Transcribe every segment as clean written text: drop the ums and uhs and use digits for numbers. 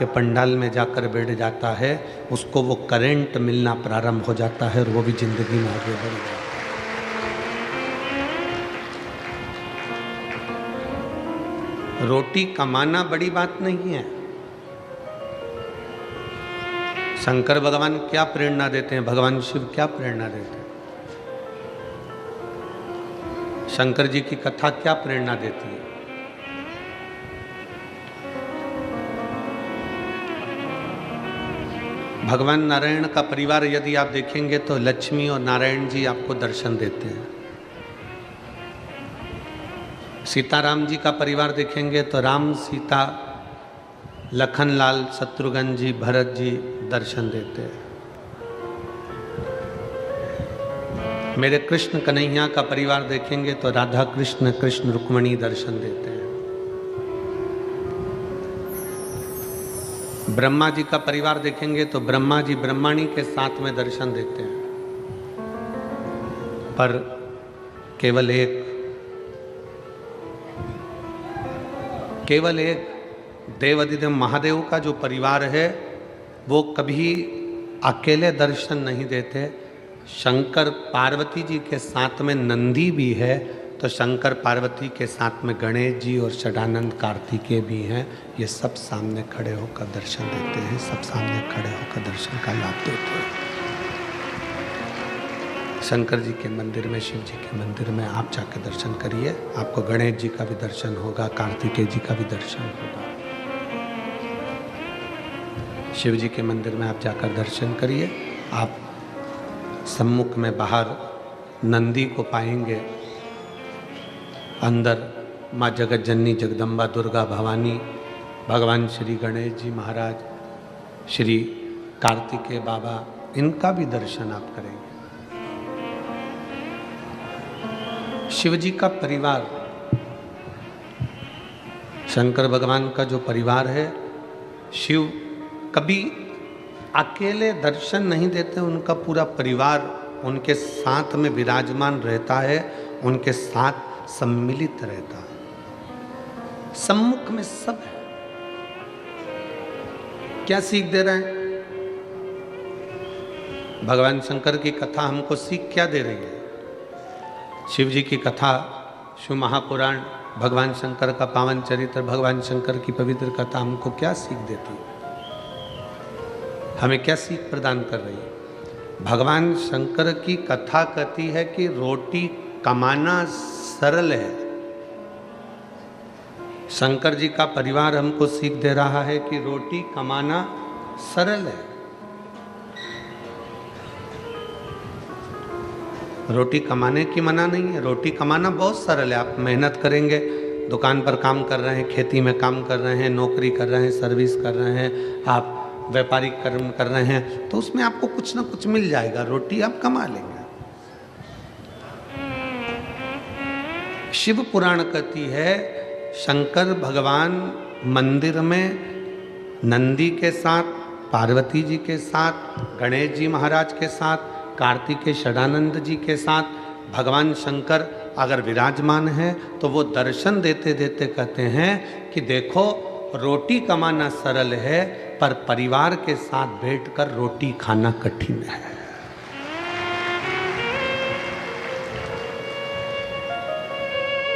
के पंडाल में जाकर बैठ जाता है, उसको वो करंट मिलना प्रारंभ हो जाता है और वो भी जिंदगी में आगे बढ़ जाता है। रोटी कमाना बड़ी बात नहीं है। शंकर भगवान क्या प्रेरणा देते हैं, भगवान शिव क्या प्रेरणा देते हैं, शंकर जी की कथा क्या प्रेरणा देती है। भगवान नारायण का परिवार यदि आप देखेंगे तो लक्ष्मी और नारायण जी आपको दर्शन देते हैं। सीताराम जी का परिवार देखेंगे तो राम, सीता, लखनलाल, शत्रुघ्न जी, भरत जी दर्शन देते हैं। मेरे कृष्ण कन्हैया का परिवार देखेंगे तो राधा कृष्ण, कृष्ण रुक्मणी दर्शन देते हैं। ब्रह्मा जी का परिवार देखेंगे तो ब्रह्मा जी ब्रह्माणी के साथ में दर्शन देते हैं। पर केवल एक देवाधिदेव महादेव का जो परिवार है वो कभी अकेले दर्शन नहीं देते। शंकर पार्वती जी के साथ में नंदी भी है, तो शंकर पार्वती के साथ में गणेश जी और षडानंद कार्तिकेय भी हैं। ये सब सामने खड़े होकर दर्शन देते हैं, सब सामने खड़े होकर दर्शन का लाभ देते हैं। शंकर जी के मंदिर में, शिव जी के मंदिर में आप जाकर दर्शन करिए, आपको गणेश जी का भी दर्शन होगा, कार्तिकेय जी का भी दर्शन होगा। शिव जी के मंदिर में आप जाकर दर्शन करिए, आप सम्मुख में बाहर नंदी को पाएंगे, अंदर माँ जगत जननी जगदम्बा दुर्गा भवानी, भगवान श्री गणेश जी महाराज, श्री कार्तिकेय बाबा, इनका भी दर्शन आप करेंगे। शिव जी का परिवार, शंकर भगवान का जो परिवार है, शिव कभी अकेले दर्शन नहीं देते, उनका पूरा परिवार उनके साथ में विराजमान रहता है, उनके साथ सम्मिलित रहता है, सम्मुख में सब है। क्या सीख दे रहे हैं? भगवान शंकर की कथा हमको सीख क्या दे रही है? शिव जी की कथा, शिव महापुराण, भगवान शंकर का पावन चरित्र, भगवान शंकर की पवित्र कथा हमको क्या सीख देती है, हमें क्या सीख प्रदान कर रही है? भगवान शंकर की कथा कहती है कि रोटी कमाना सरल है। शंकर जी का परिवार हमको सीख दे रहा है कि रोटी कमाना सरल है। रोटी कमाने की मना नहीं है, रोटी कमाना बहुत सरल है। आप मेहनत करेंगे, दुकान पर काम कर रहे हैं, खेती में काम कर रहे हैं, नौकरी कर रहे हैं, सर्विस कर रहे हैं, आप व्यापारिक कर्म कर रहे हैं, तो उसमें आपको कुछ ना कुछ मिल जाएगा, रोटी आप कमा लेंगे। शिव पुराण कहती है शंकर भगवान मंदिर में नंदी के साथ, पार्वती जी के साथ, गणेश जी महाराज के साथ, कार्तिकेय षडानंद जी के साथ भगवान शंकर अगर विराजमान है तो वो दर्शन देते देते कहते हैं कि देखो, रोटी कमाना सरल है पर परिवार के साथ बैठकर रोटी खाना कठिन है।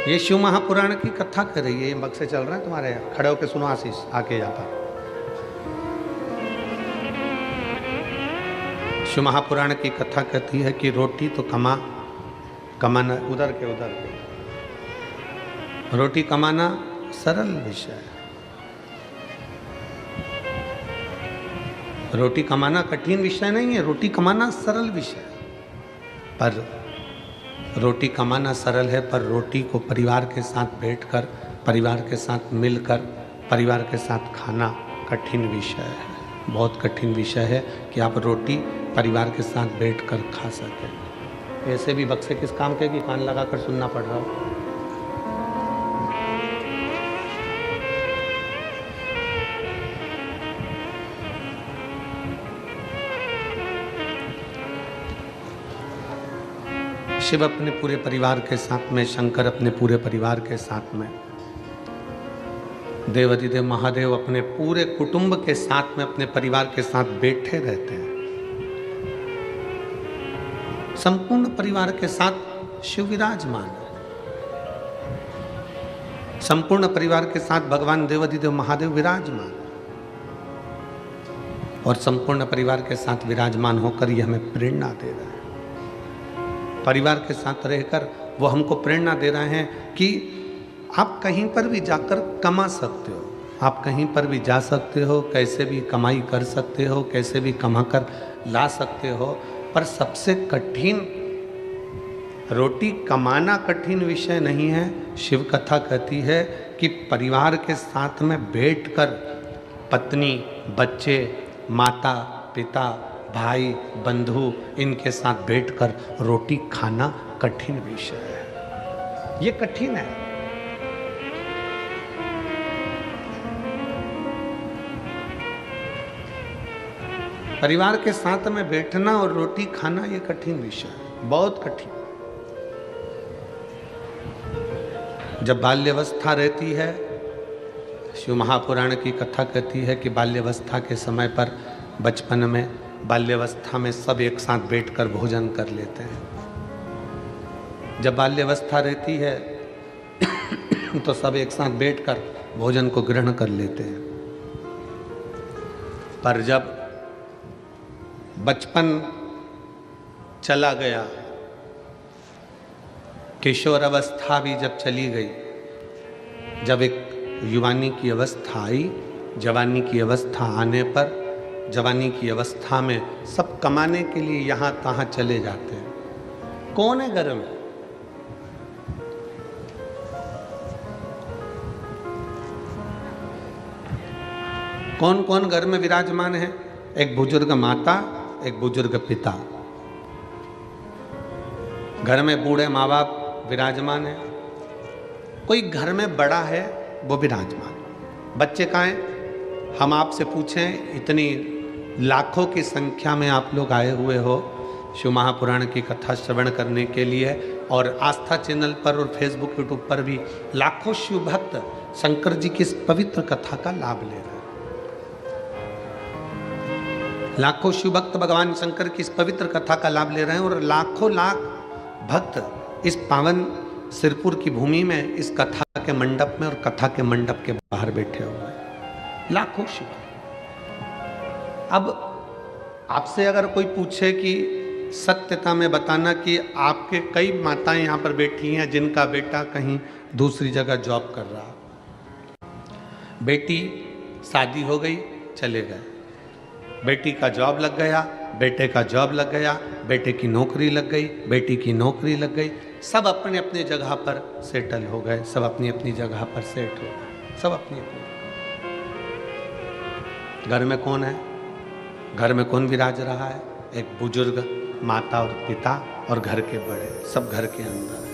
ये शिव महापुराण की कथा कर रही है। ये बक्से चल रहे हैं तुम्हारे, खड़े होकर सुनो आशीष, आके यहाँ पर। शिव महापुराण की कथा कहती है कि रोटी तो कमाना उधर के रोटी कमाना सरल विषय है, रोटी कमाना कठिन विषय नहीं है, रोटी कमाना सरल विषय है। पर रोटी कमाना सरल है, पर रोटी को परिवार के साथ बैठकर, परिवार के साथ मिलकर, परिवार के साथ खाना कठिन विषय है, बहुत कठिन विषय है कि आप रोटी परिवार के साथ बैठकर खा सकें। ऐसे भी बक्से किस काम के कि कान लगाकर सुनना पड़ रहा हो। शिव अपने पूरे परिवार के साथ में, शंकर अपने पूरे परिवार के साथ में देवाधिदेव महादेव अपने पूरे कुटुंब के साथ में, अपने परिवार के साथ बैठे रहते हैं। संपूर्ण परिवार के साथ शिव विराजमान है। संपूर्ण परिवार के साथ भगवान देवाधिदेव महादेव विराजमान है। और संपूर्ण परिवार के साथ विराजमान होकर ये हमें प्रेरणा दे रहा है। परिवार के साथ रहकर वो हमको प्रेरणा दे रहे हैं कि आप कहीं पर भी जाकर कमा सकते हो, आप कहीं पर भी जा सकते हो, कैसे भी कमाई कर सकते हो, कैसे भी कमा कर ला सकते हो। पर सबसे कठिन, रोटी कमाना कठिन विषय नहीं है। शिव कथा कहती है कि परिवार के साथ में बैठकर पत्नी, बच्चे, माता, पिता, भाई, बंधु, इनके साथ बैठकर रोटी खाना कठिन विषय है। ये कठिन है। परिवार के साथ में बैठना और रोटी खाना ये कठिन विषय है, बहुत कठिन। जब बाल्यावस्था रहती है, शिव महापुराण की कथा कहती है कि बाल्यावस्था के समय पर, बचपन में, बाल्यावस्था में सब एक साथ बैठकर भोजन कर लेते हैं। जब बाल्यावस्था रहती है तो सब एक साथ बैठकर भोजन को ग्रहण कर लेते हैं। पर जब बचपन चला गया, किशोर अवस्था भी जब चली गई, जब एक युवानी की अवस्था आई, जवानी की अवस्था आने पर, जवानी की अवस्था में सब कमाने के लिए यहाँ तहाँ चले जाते हैं। कौन है घर में? कौन कौन घर में विराजमान है? एक बुजुर्ग माता, एक बुजुर्ग पिता। घर में बूढ़े माँ बाप विराजमान है। कोई घर में बड़ा है वो विराजमान। बच्चे कहाँ हैं? हम आपसे पूछें, इतनी लाखों की संख्या में आप लोग आए हुए हो शिव महापुराण की कथा श्रवण करने के लिए, और आस्था चैनल पर और फेसबुक यूट्यूब पर भी लाखों शिव भक्त शंकर जी की इस पवित्र कथा का लाभ ले रहे हैं। लाखों शिव भक्त भगवान शंकर की इस पवित्र कथा का लाभ ले रहे हैं, और लाखों लाख भक्त इस पावन सिरपुर की भूमि में, इस कथा के मंडप में और कथा के मंडप के बाहर बैठे हुए हैं। लाखों शिव। अब आपसे अगर कोई पूछे कि सत्यता में बताना कि आपके कई माताएं यहाँ पर बैठी हैं जिनका बेटा कहीं दूसरी जगह जॉब कर रहा, बेटी शादी हो गई, चले गए, बेटी का जॉब लग गया, बेटे का जॉब लग गया, बेटे की नौकरी लग गई, बेटी की नौकरी लग गई, सब अपने अपने जगह पर सेटल हो गए, सब अपनी अपनी जगह पर सेट हो गए, सब अपनी अपनी। घर में कौन है? घर में कौन विराज रहा है? एक बुजुर्ग माता और पिता और घर के बड़े, सब घर के अंदर है।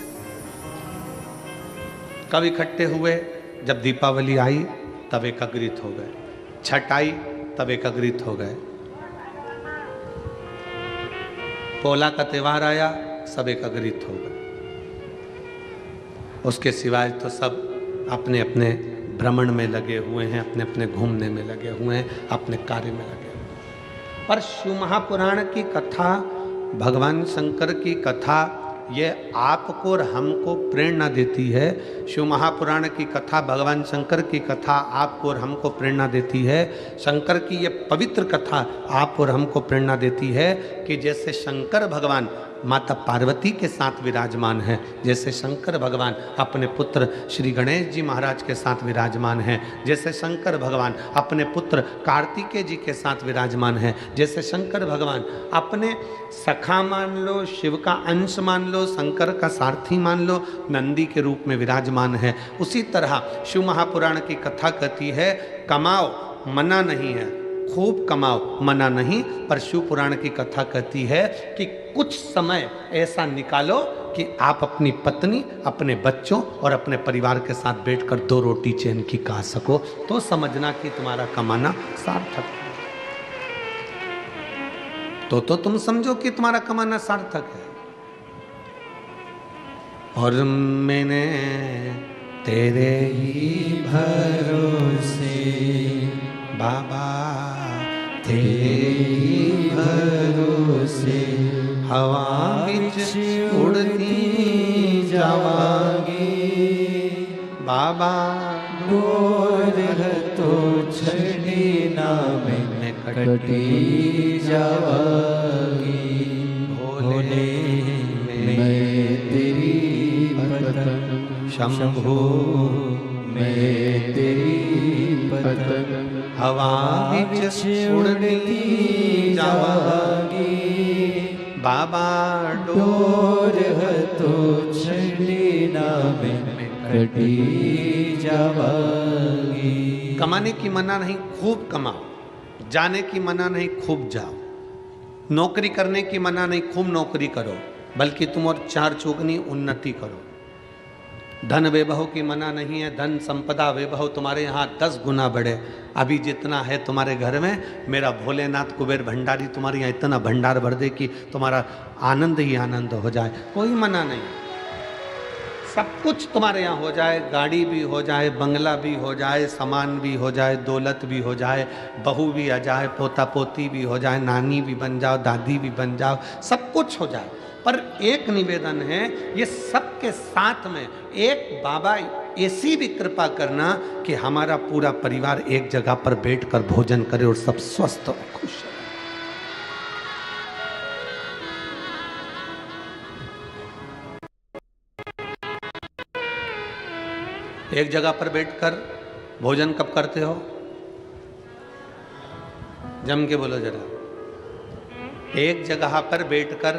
कब इकट्ठे हुए? जब दीपावली आई तब एकत्रित हो गए, छठ आई तब एकत्रित हो गए, पोला का त्योहार आया सब एकत्रित हो गए। उसके सिवाय तो सब अपने अपने भ्रमण में लगे हुए हैं, अपने अपने घूमने में लगे हुए हैं, अपने कार्य में लगे हुए हैं। पर शिव महापुराण की कथा, भगवान शंकर की कथा, ये आपको और हमको प्रेरणा देती है। शिव महापुराण की कथा, भगवान शंकर की कथा आपको और हमको प्रेरणा देती है। शंकर की ये पवित्र कथा आप और हमको प्रेरणा देती है कि जैसे शंकर भगवान माता पार्वती के साथ विराजमान है, जैसे शंकर भगवान अपने पुत्र श्री गणेश जी महाराज के साथ विराजमान हैं, जैसे शंकर भगवान अपने पुत्र कार्तिकेय जी के साथ विराजमान है, जैसे शंकर भगवान अपने सखा मान लो, शिव का अंश मान लो, शंकर का सारथी मान लो, नंदी के रूप में विराजमान है, उसी तरह शिव महापुराण की कथा कहती है कमाओ मना नहीं है, खूब कमाओ मना नहीं, पर शिव पुराण की कथा कहती है कि कुछ समय ऐसा निकालो कि आप अपनी पत्नी, अपने बच्चों और अपने परिवार के साथ बैठकर 2 रोटी चैन की खा सको, तो समझना कि तुम्हारा कमाना सार्थक है। तो तुम समझो कि तुम्हारा कमाना सार्थक है। और मैंने तेरे ही भरोसे बाबा, तेरे ही भरोसे हवा विच उड़ती जावांगी बाबा, डोर तो छड़ी नाम में कटी जावांगी। भोले मैं तेरी पतंग, शंभू मैं तेरी पतंग, हवा विच उड़ती जावांगी बाबा, डोर तो छड़ी नाम में कटी जावांगी। कमाने की मना नहीं, खूब कमाओ। जाने की मना नहीं, खूब जाओ। नौकरी करने की मना नहीं, खूब नौकरी करो, बल्कि तुम और चार चौगुनी उन्नति करो। धन वैभव की मना नहीं है, धन संपदा वैभव तुम्हारे यहाँ 10 गुना बढ़े। अभी जितना है तुम्हारे घर में, मेरा भोलेनाथ कुबेर भंडारी तुम्हारे यहाँ इतना भंडार भर दे कि तुम्हारा आनंद ही आनंद हो जाए। कोई मना नहीं, सब कुछ तुम्हारे यहाँ हो जाए। गाड़ी भी हो जाए, बंगला भी हो जाए, सामान भी हो जाए, दौलत भी हो जाए, बहू भी आ जाए, पोता पोती भी हो जाए, नानी भी बन जाओ, दादी भी बन जाओ, सब कुछ हो जाए। पर एक निवेदन है, ये सबके साथ में एक बाबा ऐसी भी कृपा करना कि हमारा पूरा परिवार एक जगह पर बैठकर भोजन करे और सब स्वस्थ और खुश रहे। एक जगह पर बैठकर भोजन कब करते हो? जम के बोलो जरा। एक जगह पर बैठकर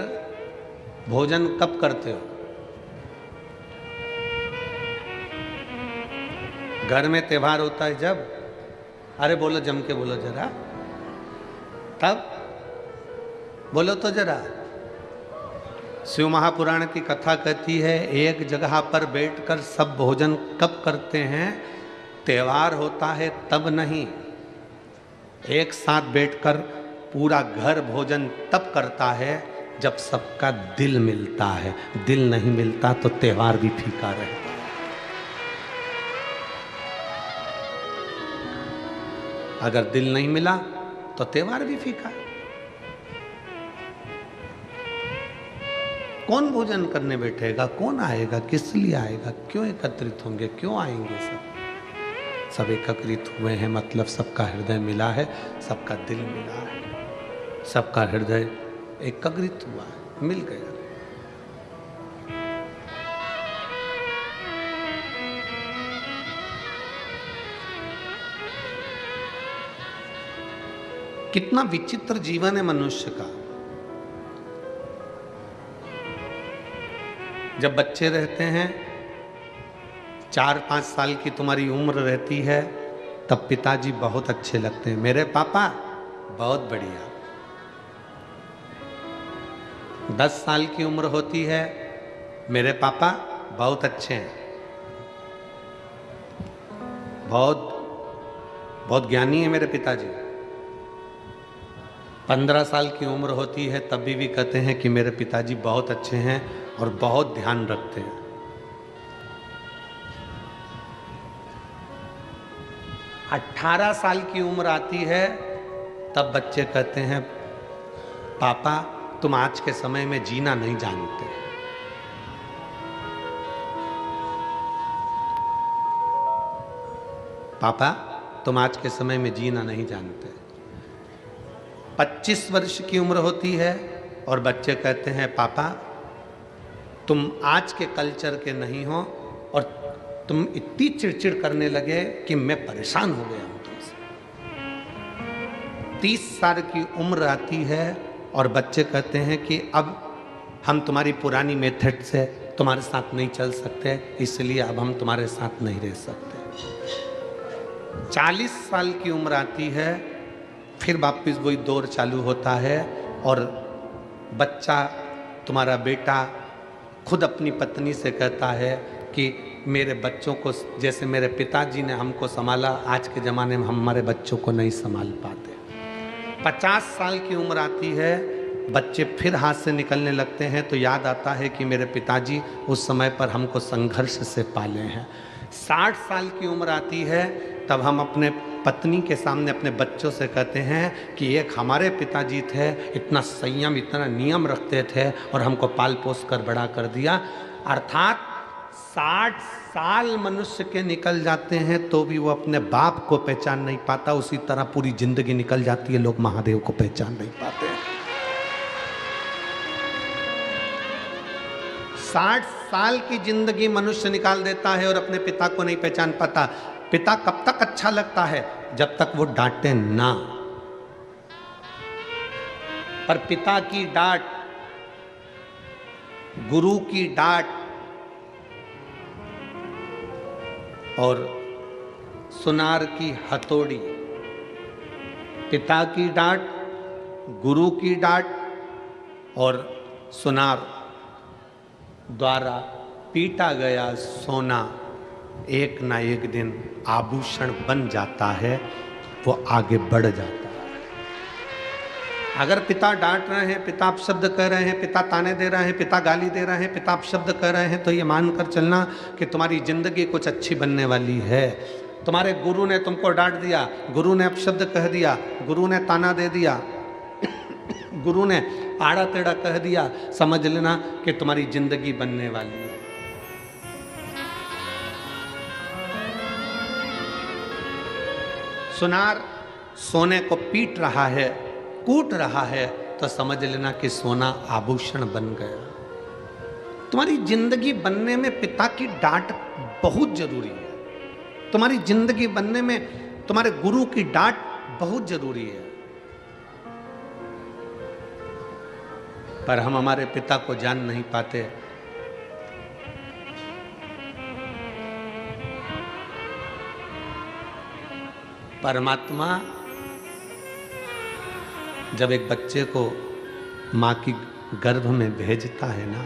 भोजन कब करते हो? घर में त्योहार होता है जब? अरे बोलो, जम के बोलो जरा। तब बोलो तो जरा। शिव महापुराण की कथा कहती है, एक जगह पर बैठकर सब भोजन कब करते हैं? त्योहार होता है तब नहीं। एक साथ बैठकर पूरा घर भोजन तब करता है जब सबका दिल मिलता है। दिल नहीं मिलता तो त्योहार भी फीका रहता है। अगर दिल नहीं मिला तो त्योहार भी फीका है। कौन भोजन करने बैठेगा? कौन आएगा? किस लिए आएगा? क्यों एकत्रित होंगे? क्यों आएंगे? सब एकत्रित हुए हैं, मतलब सबका हृदय मिला है, सबका दिल मिला है, सबका हृदय एकत्रित हुआ है, मिल गया। कितना विचित्र जीवन है मनुष्य का। जब बच्चे रहते हैं, 4-5 साल की तुम्हारी उम्र रहती है, तब पिताजी बहुत अच्छे लगते हैं। मेरे पापा बहुत बढ़िया। 10 साल की उम्र होती है, मेरे पापा बहुत अच्छे हैं, बहुत ज्ञानी है मेरे पिताजी। 15 साल की उम्र होती है, तब भी कहते हैं कि मेरे पिताजी बहुत अच्छे हैं और बहुत ध्यान रखते हैं। 18 साल की उम्र आती है, तब बच्चे कहते हैं, पापा तुम आज के समय में जीना नहीं जानते। पापा तुम आज के समय में जीना नहीं जानते। 25 वर्ष की उम्र होती है और बच्चे कहते हैं, पापा तुम आज के कल्चर के नहीं हो और तुम इतनी चिड़चिड़ करने लगे कि मैं परेशान हो गया हूं तुमसे। 30 साल की उम्र आती है और बच्चे कहते हैं कि अब हम तुम्हारी पुरानी मेथड से तुम्हारे साथ नहीं चल सकते, इसलिए अब हम तुम्हारे साथ नहीं रह सकते। 40 साल की उम्र आती है, फिर वापस वही दौर चालू होता है और बच्चा, तुम्हारा बेटा खुद अपनी पत्नी से कहता है कि मेरे बच्चों को जैसे मेरे पिताजी ने हमको संभाला, आज के ज़माने में हम हमारे बच्चों को नहीं संभाल पाते। 50 साल की उम्र आती है, बच्चे फिर हाथ से निकलने लगते हैं, तो याद आता है कि मेरे पिताजी उस समय पर हमको संघर्ष से पाले हैं। 60 साल की उम्र आती है तब हम अपने पत्नी के सामने अपने बच्चों से कहते हैं कि एक हमारे पिताजी थे, इतना संयम इतना नियम रखते थे और हमको पाल पोस कर बड़ा कर दिया। अर्थात 60 साल मनुष्य के निकल जाते हैं तो भी वो अपने बाप को पहचान नहीं पाता, उसी तरह पूरी जिंदगी निकल जाती है, लोग महादेव को पहचान नहीं पाते। 60 साल की जिंदगी मनुष्य निकाल देता है और अपने पिता को नहीं पहचान पाता। पिता कब तक अच्छा लगता है? जब तक वो डांटे ना। पर पिता की डांट, गुरु की डांट और सुनार की हथौड़ी, पिता की डांट, गुरु की डांट और सुनार द्वारा पीटा गया सोना एक ना एक दिन आभूषण बन जाता है, वो आगे बढ़ जाता है। अगर पिता डांट रहे हैं, पिता अपशब्द कह रहे हैं, पिता ताने दे रहे हैं, पिता गाली दे रहे हैं, पिता अपशब्द कह रहे हैं, तो ये मानकर चलना कि तुम्हारी जिंदगी कुछ अच्छी बनने वाली है। तुम्हारे गुरु ने तुमको डांट दिया, गुरु ने अपशब्द कह दिया, गुरु ने ताना दे दिया, गुरु ने आड़ा टेढ़ा कह दिया, समझ लेना कि तुम्हारी जिंदगी बनने वाली है। सुनार सोने को पीट रहा है, कूट रहा है, तो समझ लेना कि सोना आभूषण बन गया। तुम्हारी जिंदगी बनने में पिता की डांट बहुत जरूरी है। तुम्हारी जिंदगी बनने में तुम्हारे गुरु की डांट बहुत जरूरी है। पर हम हमारे पिता को जान नहीं पाते। परमात्मा जब एक बच्चे को मां की गर्भ में भेजता है ना,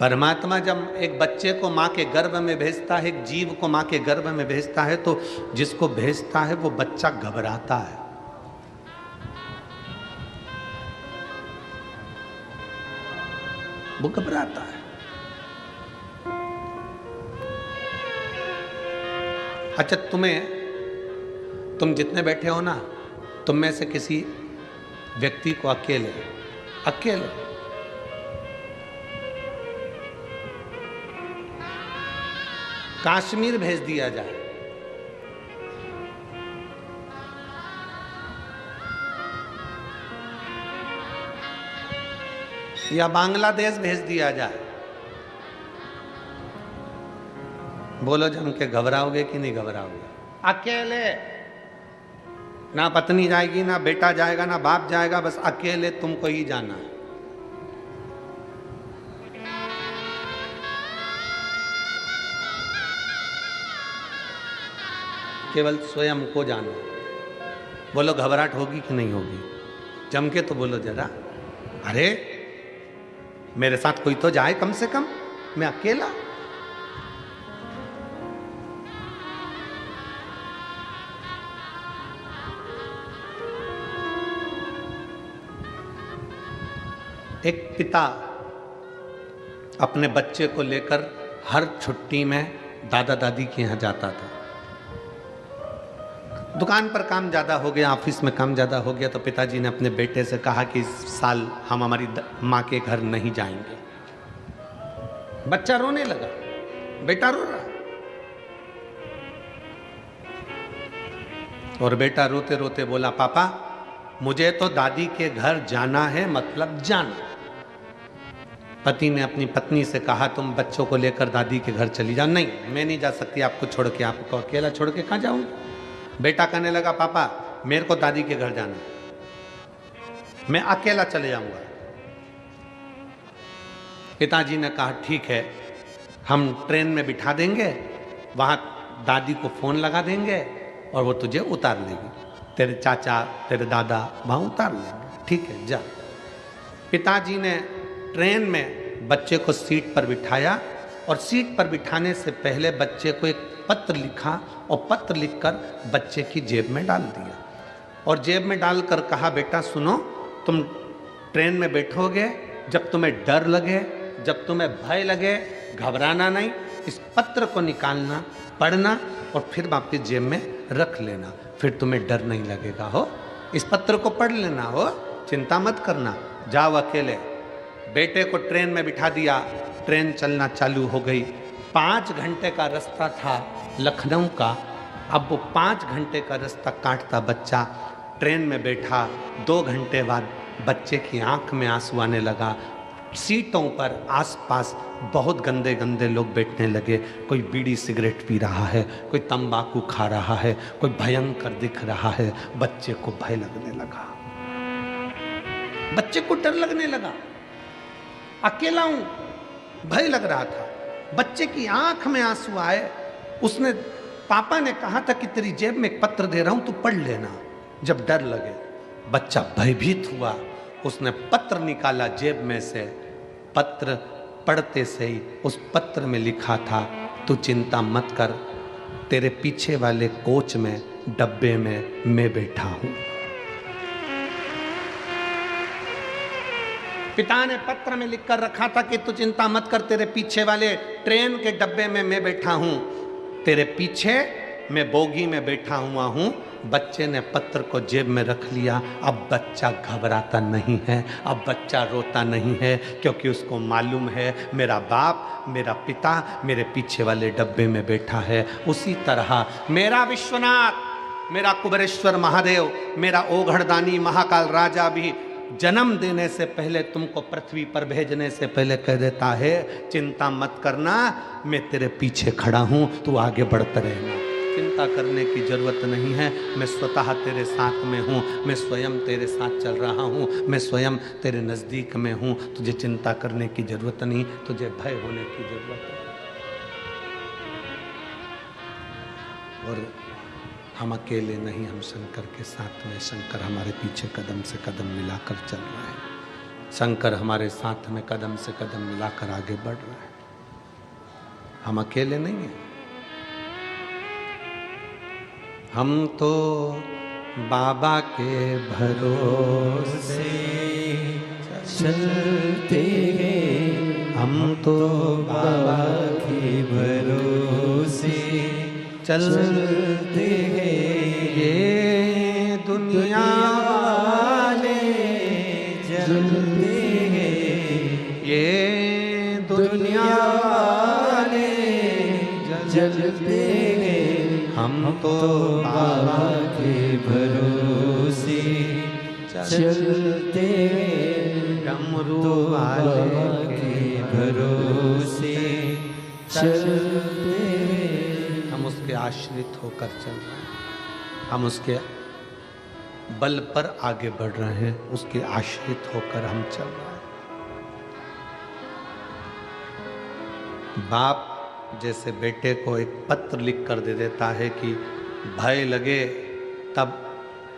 परमात्मा जब एक बच्चे को मां के गर्भ में भेजता है, एक जीव को मां के गर्भ में भेजता है, तो जिसको भेजता है वो बच्चा घबराता है। वो घबराता है। अच्छा, तुम जितने बैठे हो ना, तुम में से किसी व्यक्ति को अकेले कश्मीर भेज दिया जाए, या बांग्लादेश भेज दिया जाए, बोलो जम के घबराओगे कि नहीं घबराओगे? अकेले, ना पत्नी जाएगी, ना बेटा जाएगा, ना बाप जाएगा, बस अकेले तुमको ही जाना है। केवल स्वयं को जाना। बोलो घबराहट होगी कि नहीं होगी? जम के तो बोलो जरा। अरे मेरे साथ कोई तो जाए कम से कम, मैं अकेला। एक पिता अपने बच्चे को लेकर हर छुट्टी में दादा दादी के यहाँ जाता था। दुकान पर काम ज़्यादा हो गया, ऑफिस में काम ज़्यादा हो गया, तो पिताजी ने अपने बेटे से कहा कि इस साल हम हमारी माँ के घर नहीं जाएंगे। बच्चा रोने लगा, बेटा रो रहा, और बेटा रोते रोते बोला, पापा मुझे तो दादी के घर जाना है, मतलब जाना। पति ने अपनी पत्नी से कहा, तुम बच्चों को लेकर दादी के घर चली जाओ। नहीं, मैं नहीं जा सकती आपको छोड़ के, आपको अकेला छोड़ के कहाँ जाऊंगी? बेटा कहने लगा, पापा मेरे को दादी के घर जाना है, मैं अकेला चले जाऊंगा। पिताजी ने कहा, ठीक है, हम ट्रेन में बिठा देंगे, वहां दादी को फोन लगा देंगे और वो तुझे उतार लेगी, तेरे चाचा तेरे दादा वहां उतार लेंगे, ठीक है जा। पिताजी ने ट्रेन में बच्चे को सीट पर बिठाया और सीट पर बिठाने से पहले बच्चे को एक पत्र लिखा और पत्र लिखकर बच्चे की जेब में डाल दिया और जेब में डालकर कहा, बेटा सुनो, तुम ट्रेन में बैठोगे, जब तुम्हें डर लगे, जब तुम्हें भय लगे, घबराना नहीं, इस पत्र को निकालना, पढ़ना और फिर वापस जेब में रख लेना, फिर तुम्हें डर नहीं लगेगा। हो, इस पत्र को पढ़ लेना, हो, चिंता मत करना। जाओ अकेले। बेटे को ट्रेन में बिठा दिया, ट्रेन चलना चालू हो गई। 5 घंटे का रास्ता था लखनऊ का। अब वो 5 घंटे का रास्ता काटता बच्चा ट्रेन में बैठा। 2 घंटे बाद बच्चे की आंख में आंसू आने लगा। सीटों पर आसपास बहुत गंदे गंदे लोग बैठने लगे। कोई बीड़ी सिगरेट पी रहा है, कोई तंबाकू खा रहा है, कोई भयंकर दिख रहा है। बच्चे को भय लगने लगा, बच्चे को डर लगने लगा। अकेला हूं, भय लग रहा था। बच्चे की आंख में आंसू आए। उसने, पापा ने कहा था कि तेरी जेब में एक पत्र दे रहा हूं, तू पढ़ लेना जब डर लगे। बच्चा भयभीत हुआ। उसने पत्र निकाला जेब में से। पत्र पढ़ते से ही उस पत्र में लिखा था, तू चिंता मत कर, तेरे पीछे वाले कोच में, डब्बे में मैं बैठा हूं। पिता ने पत्र में लिखकर रखा था कि तू चिंता मत कर, तेरे पीछे वाले ट्रेन के डब्बे में मैं बैठा हूं, तेरे पीछे मैं बोगी में बैठा हुआ हूं। बच्चे ने पत्र को जेब में रख लिया। अब बच्चा घबराता नहीं है, अब बच्चा रोता नहीं है, क्योंकि उसको मालूम है मेरा बाप, मेरा पिता मेरे पीछे वाले डब्बे में बैठा है। उसी तरह मेरा विश्वनाथ, मेरा कुबेरेश्वर महादेव, मेरा ओघड़दानी महाकाल राजा भी जन्म देने से पहले, तुमको पृथ्वी पर भेजने से पहले कह देता है, चिंता मत करना, मैं तेरे पीछे खड़ा हूं, तू आगे बढ़ता रहना, चिंता करने की जरूरत नहीं है, मैं स्वतः तेरे साथ में हूँ, मैं स्वयं तेरे साथ चल रहा हूँ, मैं स्वयं तेरे नज़दीक में हूँ, तुझे चिंता करने की जरूरत नहीं, तुझे भय होने की जरूरत है। और हम अकेले नहीं, हम शंकर के साथ में, शंकर हमारे पीछे कदम से कदम मिलाकर चल रहा है, शंकर हमारे साथ में कदम से कदम मिलाकर आगे बढ़ रहा है। हम अकेले नहीं हैं। हम तो बाबा के भरोसे चलते हैं, हम तो बाबा के भरोसे चलते हैं। ये दुनिया वाले जलते हैं, ये दुनिया वाले जलते हैं। हम तो बाबा के भरोसे चलते हैं, डमरू वाले के भरोसे चलते हैं। हम उसके आश्रित होकर चल रहे हैं, हम उसके बल पर आगे बढ़ रहे हैं, उसके आश्रित होकर हम चल रहे हैं। बाप जैसे बेटे को एक पत्र लिख कर दे देता है कि भय लगे तब,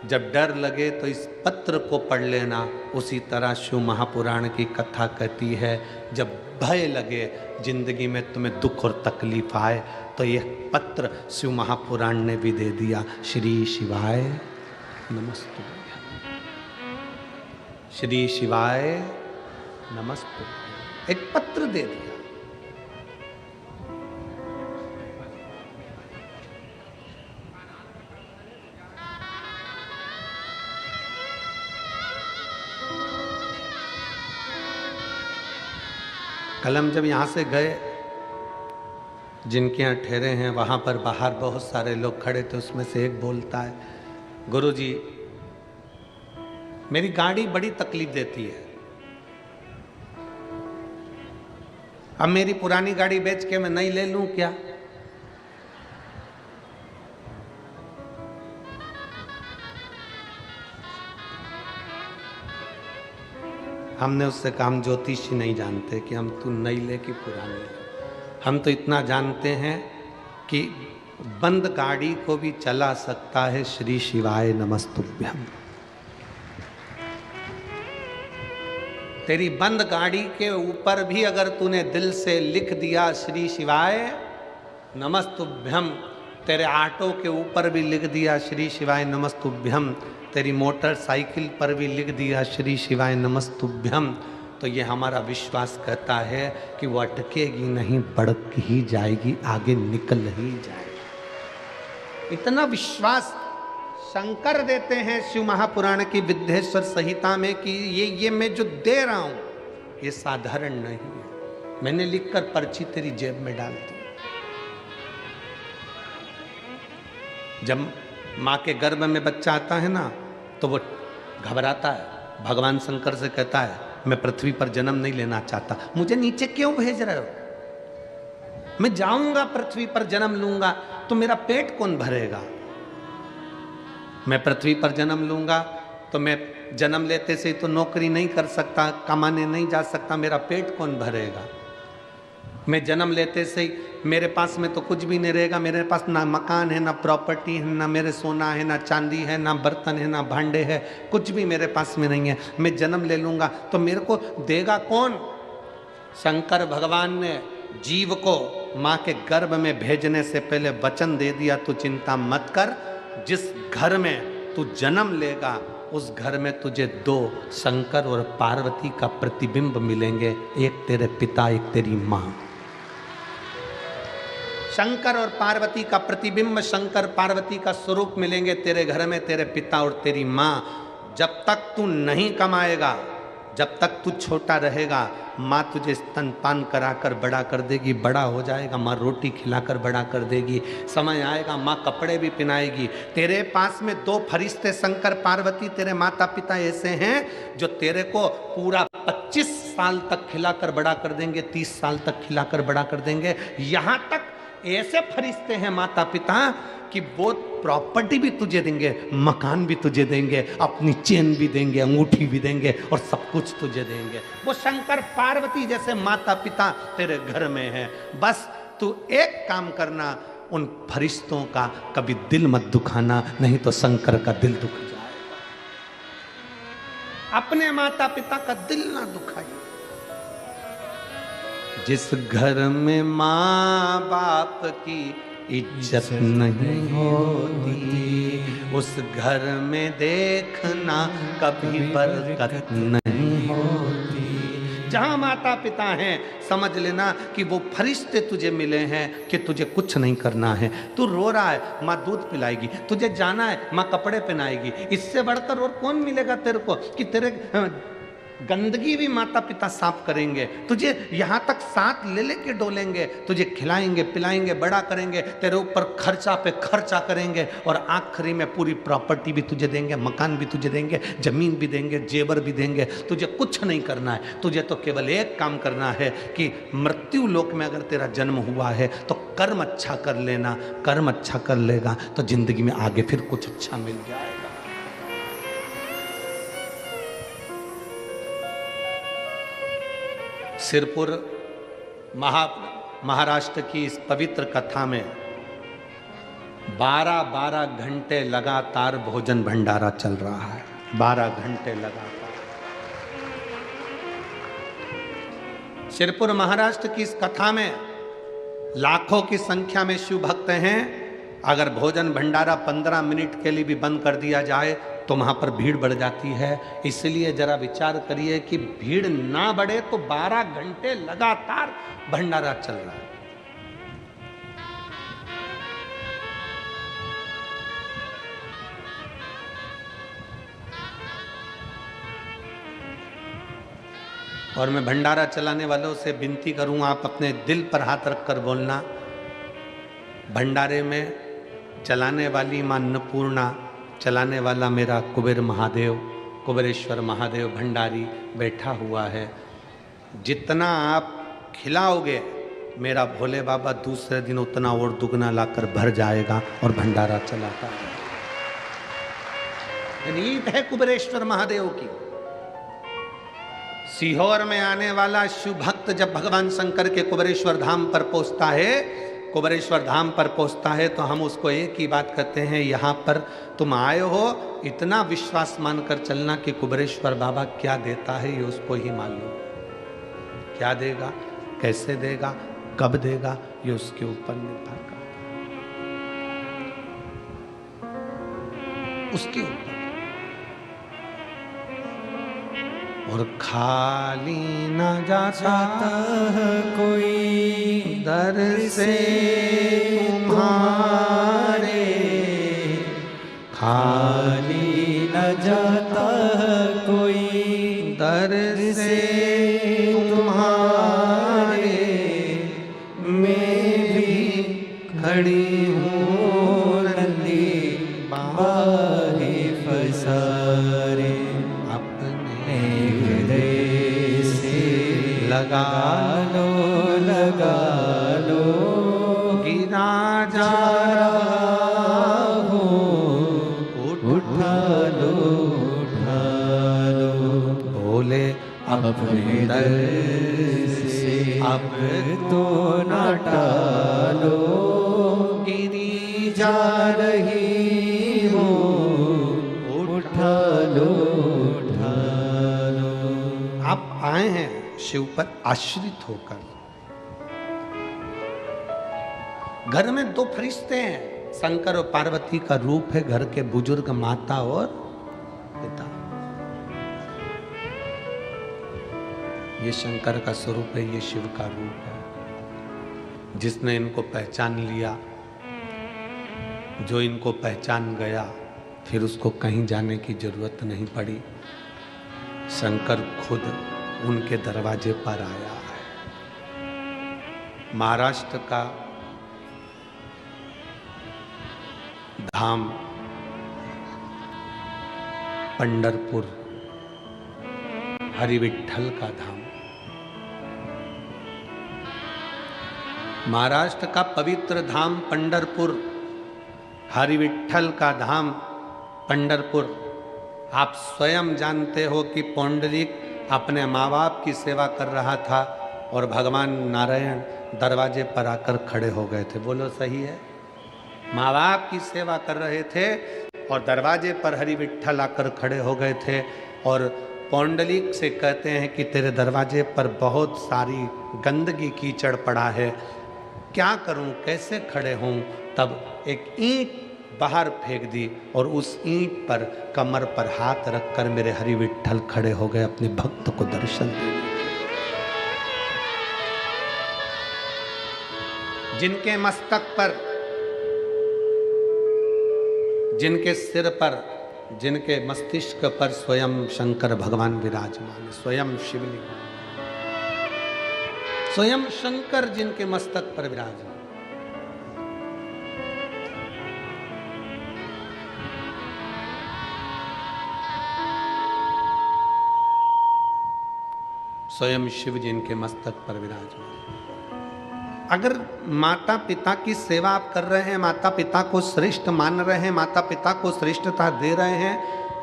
जब डर लगे तो इस पत्र को पढ़ लेना, उसी तरह शिव महापुराण की कथा कहती है, जब भय लगे जिंदगी में, तुम्हें दुख और तकलीफ आए, तो यह पत्र शिव महापुराण ने भी दे दिया। श्री शिवाय नमस्तुभ्यं, श्री शिवाय नमस्तुभ्यं, एक पत्र दे दिया। कल हम जब यहाँ से गए, जिनके यहाँ ठहरे हैं वहाँ पर बाहर बहुत सारे लोग खड़े थे, उसमें से एक बोलता है, गुरुजी मेरी गाड़ी बड़ी तकलीफ देती है, अब मेरी पुरानी गाड़ी बेच के मैं नई ले लूं क्या? हमने उससे कहा, हम ज्योतिषी नहीं जानते कि हम तू नई ले कि पुरानी ले, हम तो इतना जानते हैं कि बंद गाड़ी को भी चला सकता है श्री शिवाय नमस्तुभ्यम। तेरी बंद गाड़ी के ऊपर भी अगर तूने दिल से लिख दिया श्री शिवाय नमस्तुभ्यम, तेरे ऑटो के ऊपर भी लिख दिया श्री शिवाय नमस्तुभ्यम, तेरी मोटरसाइकिल पर भी लिख दिया श्री शिवाय नमस्तुभ्यम, तो ये हमारा विश्वास कहता है कि वो अटकेगी नहीं, बढ़ ही जाएगी, आगे निकल ही जाएगी। इतना विश्वास शंकर देते हैं शिव महापुराण की विद्येश्वर संहिता में कि ये मैं जो दे रहा हूं ये साधारण नहीं है। मैंने लिखकर पर्ची तेरी जेब में डाल दी। जब माँ के गर्भ में बच्चा आता है ना तो वो घबराता है, भगवान शंकर से कहता है मैं पृथ्वी पर जन्म नहीं लेना चाहता, मुझे नीचे क्यों भेज रहे हो? मैं जाऊंगा पृथ्वी पर जन्म लूंगा तो मेरा पेट कौन भरेगा? मैं पृथ्वी पर जन्म लूंगा तो मैं जन्म लेते से ही तो नौकरी नहीं कर सकता, कमाने नहीं जा सकता, मेरा पेट कौन भरेगा? मैं जन्म लेते से ही मेरे पास में तो कुछ भी नहीं रहेगा, मेरे पास ना मकान है, ना प्रॉपर्टी है, ना मेरे सोना है, ना चांदी है, ना बर्तन है, ना भांडे है, कुछ भी मेरे पास में नहीं है। मैं जन्म ले लूंगा तो मेरे को देगा कौन? शंकर भगवान ने जीव को माँ के गर्भ में भेजने से पहले वचन दे दिया, तू चिंता मत कर, जिस घर में तू जन्म लेगा उस घर में तुझे दो शंकर और पार्वती का प्रतिबिंब मिलेंगे, एक तेरे पिता, एक तेरी माँ। शंकर और पार्वती का प्रतिबिंब, शंकर पार्वती का स्वरूप मिलेंगे तेरे घर में, तेरे पिता और तेरी माँ। जब तक तू नहीं कमाएगा, जब तक तू छोटा रहेगा, माँ तुझे स्तनपान कराकर बड़ा कर देगी, बड़ा हो जाएगा माँ रोटी खिलाकर बड़ा कर देगी, समय आएगा माँ कपड़े भी पहनाएगी। तेरे पास में दो फरिश्ते शंकर पार्वती तेरे माता पिता ऐसे हैं जो तेरे को पूरा 25 साल तक खिलाकर बड़ा कर देंगे, 30 साल तक खिलाकर बड़ा कर देंगे। यहाँ तक ऐसे फरिश्ते हैं माता पिता कि वो प्रॉपर्टी भी तुझे देंगे, मकान भी तुझे देंगे, अपनी चेन भी देंगे, अंगूठी भी देंगे और सब कुछ तुझे देंगे। वो शंकर पार्वती जैसे माता पिता तेरे घर में है। बस तू एक काम करना, उन फरिश्तों का कभी दिल मत दुखाना, नहीं तो शंकर का दिल दुख जाएगा। अपने माता पिता का दिल ना दुखाइए। जिस घर में माँ बाप की इज्जत नहीं होती, उस घर में देखना कभी बरकत नहीं होती। जहां माता पिता हैं समझ लेना कि वो फरिश्ते तुझे मिले हैं कि तुझे कुछ नहीं करना है। तू रो रहा है, माँ दूध पिलाएगी, तुझे जाना है, माँ कपड़े पहनाएगी। इससे बढ़कर और कौन मिलेगा तेरे को कि तेरे गंदगी भी माता पिता साफ करेंगे, तुझे यहाँ तक साथ ले लेके डोलेंगे, तुझे खिलाएंगे पिलाएंगे, बड़ा करेंगे, तेरे ऊपर खर्चा पे खर्चा करेंगे और आखिरी में पूरी प्रॉपर्टी भी तुझे देंगे, मकान भी तुझे देंगे, जमीन भी देंगे, जेवर भी देंगे। तुझे कुछ नहीं करना है, तुझे तो केवल एक काम करना है कि मृत्यु लोक में अगर तेरा जन्म हुआ है तो कर्म अच्छा कर लेना। कर्म अच्छा कर लेगा तो जिंदगी में आगे फिर कुछ अच्छा मिल जाएगा। सिरपुर महाराष्ट्र की इस पवित्र कथा में 12-12 घंटे लगातार भोजन भंडारा चल रहा है। 12 घंटे लगातार। सिरपुर महाराष्ट्र की इस कथा में लाखों की संख्या में शिव भक्त हैं। अगर भोजन भंडारा 15 मिनट के लिए भी बंद कर दिया जाए तो वहाँ पर भीड़ बढ़ जाती है। इसलिए जरा विचार करिए कि भीड़ ना बढ़े तो 12 घंटे लगातार भंडारा चल रहा है। और मैं भंडारा चलाने वालों से विनती करूँ, आप अपने दिल पर हाथ रखकर बोलना, भंडारे में चलाने वाली मां अन्नपूर्णा, चलाने वाला मेरा कुबेर महादेव, कुबेरेश्वर महादेव भंडारी बैठा हुआ है। जितना आप खिलाओगे मेरा भोले बाबा दूसरे दिन उतना और दुगना लाकर भर जाएगा और भंडारा चलाता है। रीत है कुबेरेश्वर महादेव की। सीहोर में आने वाला शिव भक्त जब भगवान शंकर के कुबेरेश्वर धाम पर पहुंचता है, कुबेरेश्वर धाम पर पहुंचता है तो हम उसको एक ही बात कहते हैं, यहाँ पर तुम आए हो, इतना विश्वास मानकर चलना कि कुबेरेश्वर बाबा क्या देता है ये उसको ही मालूम। क्या देगा, कैसे देगा, कब देगा, ये उसके ऊपर निर्भर करता है, उसके ऊपर। और खाली न जाता कोई दर से तुम्हारे, खाली न जाता कोई दर से तुम्हारे, मैं भी खड़ी हूँ नंदी बाहे फसारे, अपने हृदय से लगा लगा लो, गिरा जा रहा हूँ, उठा उठा लो, बोले अपने दर से अब तो न टालो, गिरी जा रही हूँ, उठा लो। आप आए हैं शिव पर आश्रित होकर। घर में दो फरिश्ते हैं, शंकर और पार्वती का रूप है घर के बुजुर्ग माता और पिता। ये शंकर का स्वरूप है, ये शिव का रूप है। जिसने इनको पहचान लिया, जो इनको पहचान गया, फिर उसको कहीं जाने की जरूरत नहीं पड़ी। शंकर खुद उनके दरवाजे पर आया है। महाराष्ट्र का धाम पंढरपुर, हरिविठ्ठल का धाम। महाराष्ट्र का पवित्र धाम पंढरपुर, हरिविठ्ठल का धाम पंढरपुर। आप स्वयं जानते हो कि पौंडरिक अपने माँ बाप की सेवा कर रहा था और भगवान नारायण दरवाजे पर आकर खड़े हो गए थे। बोलो सही है? माँ बाप की सेवा कर रहे थे और दरवाजे पर हरिविठ्ठल आकर खड़े हो गए थे और पौंडलिक से कहते हैं कि तेरे दरवाजे पर बहुत सारी गंदगी कीचड़ पड़ा है, क्या करूं, कैसे खड़े हों। तब एक ईंट बाहर फेंक दी और उस ईंट पर कमर पर हाथ रखकर मेरे हरिविठ्ठल खड़े हो गए अपने भक्त को दर्शन देने। जिनके मस्तक पर, जिनके सिर पर, जिनके मस्तिष्क पर स्वयं शंकर भगवान विराजमान, स्वयं शिवलिंग, स्वयं शंकर जिनके मस्तक पर विराजमान। स्वयं शिव जिनके मस्तक पर विराजमान। अगर माता पिता की सेवा आप कर रहे हैं, माता पिता को श्रेष्ठ मान रहे हैं, माता पिता को श्रेष्ठता दे रहे हैं,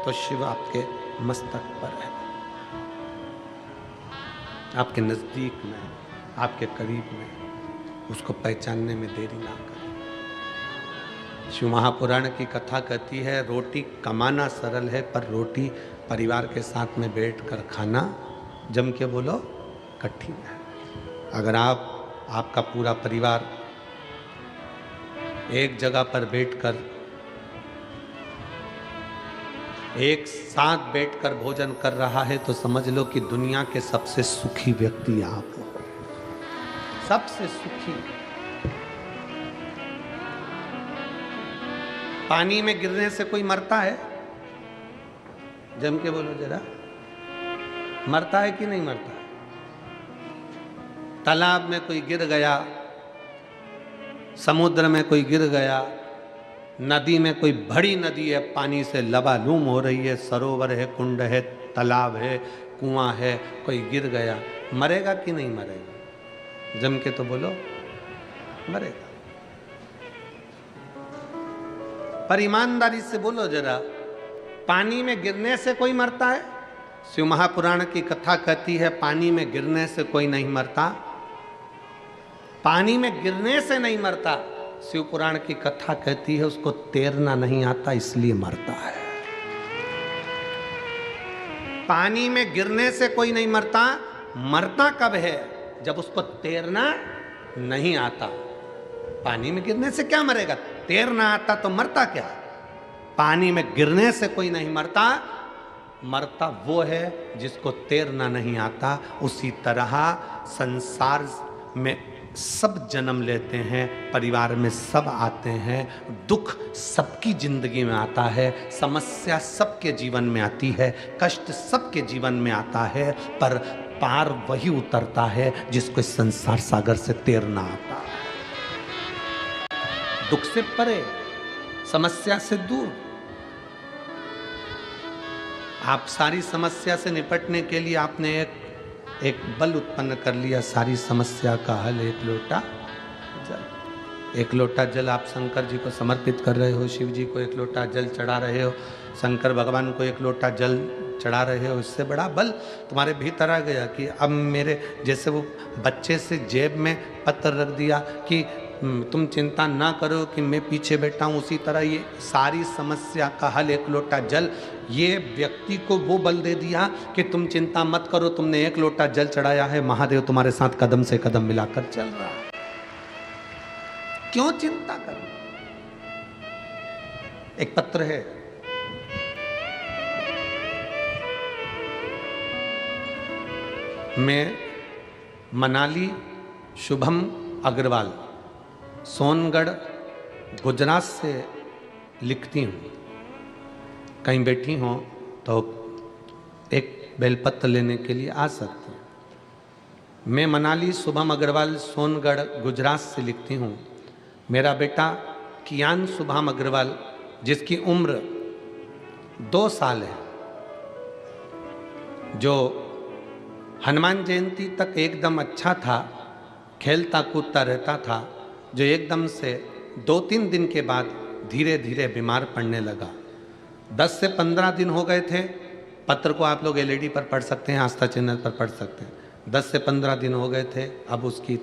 तो शिव आपके मस्तक पर है, आपके नजदीक में, आपके करीब में। उसको पहचानने में देरी ना करें। शिव महापुराण की कथा कहती है, रोटी कमाना सरल है पर रोटी परिवार के साथ में बैठकर खाना, जम के बोलो, कठिन है। अगर आपका पूरा परिवार एक जगह पर बैठकर, एक साथ बैठकर भोजन कर रहा है तो समझ लो कि दुनिया के सबसे सुखी व्यक्ति आप हो, सबसे सुखी। पानी में गिरने से कोई मरता है? जम के बोलो जरा, मरता है कि नहीं मरता? तालाब में कोई गिर गया, समुद्र में कोई गिर गया, नदी में कोई बड़ी नदी है, पानी से लबालूम हो रही है, सरोवर है, कुंड है, तालाब है, कुआं है, कोई गिर गया, मरेगा कि नहीं मरेगा? जम के तो बोलो, मरेगा। पर ईमानदारी से बोलो जरा, पानी में गिरने से कोई मरता है? शिव महापुराण की कथा कहती है पानी में गिरने से कोई नहीं मरता, पानी में गिरने से नहीं मरता। शिव पुराण की कथा कहती है उसको तैरना नहीं आता इसलिए मरता है। पानी में गिरने से कोई नहीं मरता, मरता कब है? जब उसको तैरना नहीं आता। पानी में गिरने से क्या मरेगा? तैरना आता तो मरता क्या? पानी में गिरने से कोई नहीं मरता, मरता वो है जिसको तैरना नहीं आता। उसी तरह संसार में सब जन्म लेते हैं, परिवार में सब आते हैं, दुख सबकी जिंदगी में आता है, समस्या सबके जीवन में आती है, कष्ट सबके जीवन में आता है, पर पार वही उतरता है जिसको इस संसार सागर से तैरना आता है। दुख से परे, समस्या से दूर। आप सारी समस्या से निपटने के लिए आपने एक बल उत्पन्न कर लिया, सारी समस्या का हल एक लोटा जल। एक लोटा जल आप शंकर जी को समर्पित कर रहे हो, शिव जी को एक लोटा जल चढ़ा रहे हो, शंकर भगवान को एक लोटा जल चढ़ा रहे हो। इससे बड़ा बल तुम्हारे भीतर आ गया कि अब मेरे, जैसे वो बच्चे से जेब में पत्र रख दिया कि तुम चिंता ना करो कि मैं पीछे बैठा हूँ, उसी तरह ये सारी समस्या का हल एक लोटा जल, ये व्यक्ति को वो बल दे दिया कि तुम चिंता मत करो, तुमने एक लोटा जल चढ़ाया है, महादेव तुम्हारे साथ कदम से कदम मिलाकर चल रहा है, क्यों चिंता करो। एक पत्र है, मैं मनाली शुभम अग्रवाल सोनगढ़ गुजरात से लिखती हूँ। कहीं बैठी हो तो एक बेलपत्र लेने के लिए आ सकती हैं। मैं मनाली शुभम अग्रवाल सोनगढ़ गुजरात से लिखती हूँ। मेरा बेटा कियान शुभम अग्रवाल, जिसकी उम्र 2 साल है, जो हनुमान जयंती तक एकदम अच्छा था, खेलता कूदता रहता था, जो एकदम से 2-3 दिन के बाद धीरे धीरे बीमार पड़ने लगा। 10 से 15 दिन हो गए थे। पत्र को आप लोग एलईडी पर पढ़ सकते हैं, आस्था चैनल पर पढ़ सकते हैं। 10 से 15 दिन हो गए थे। अब उसकी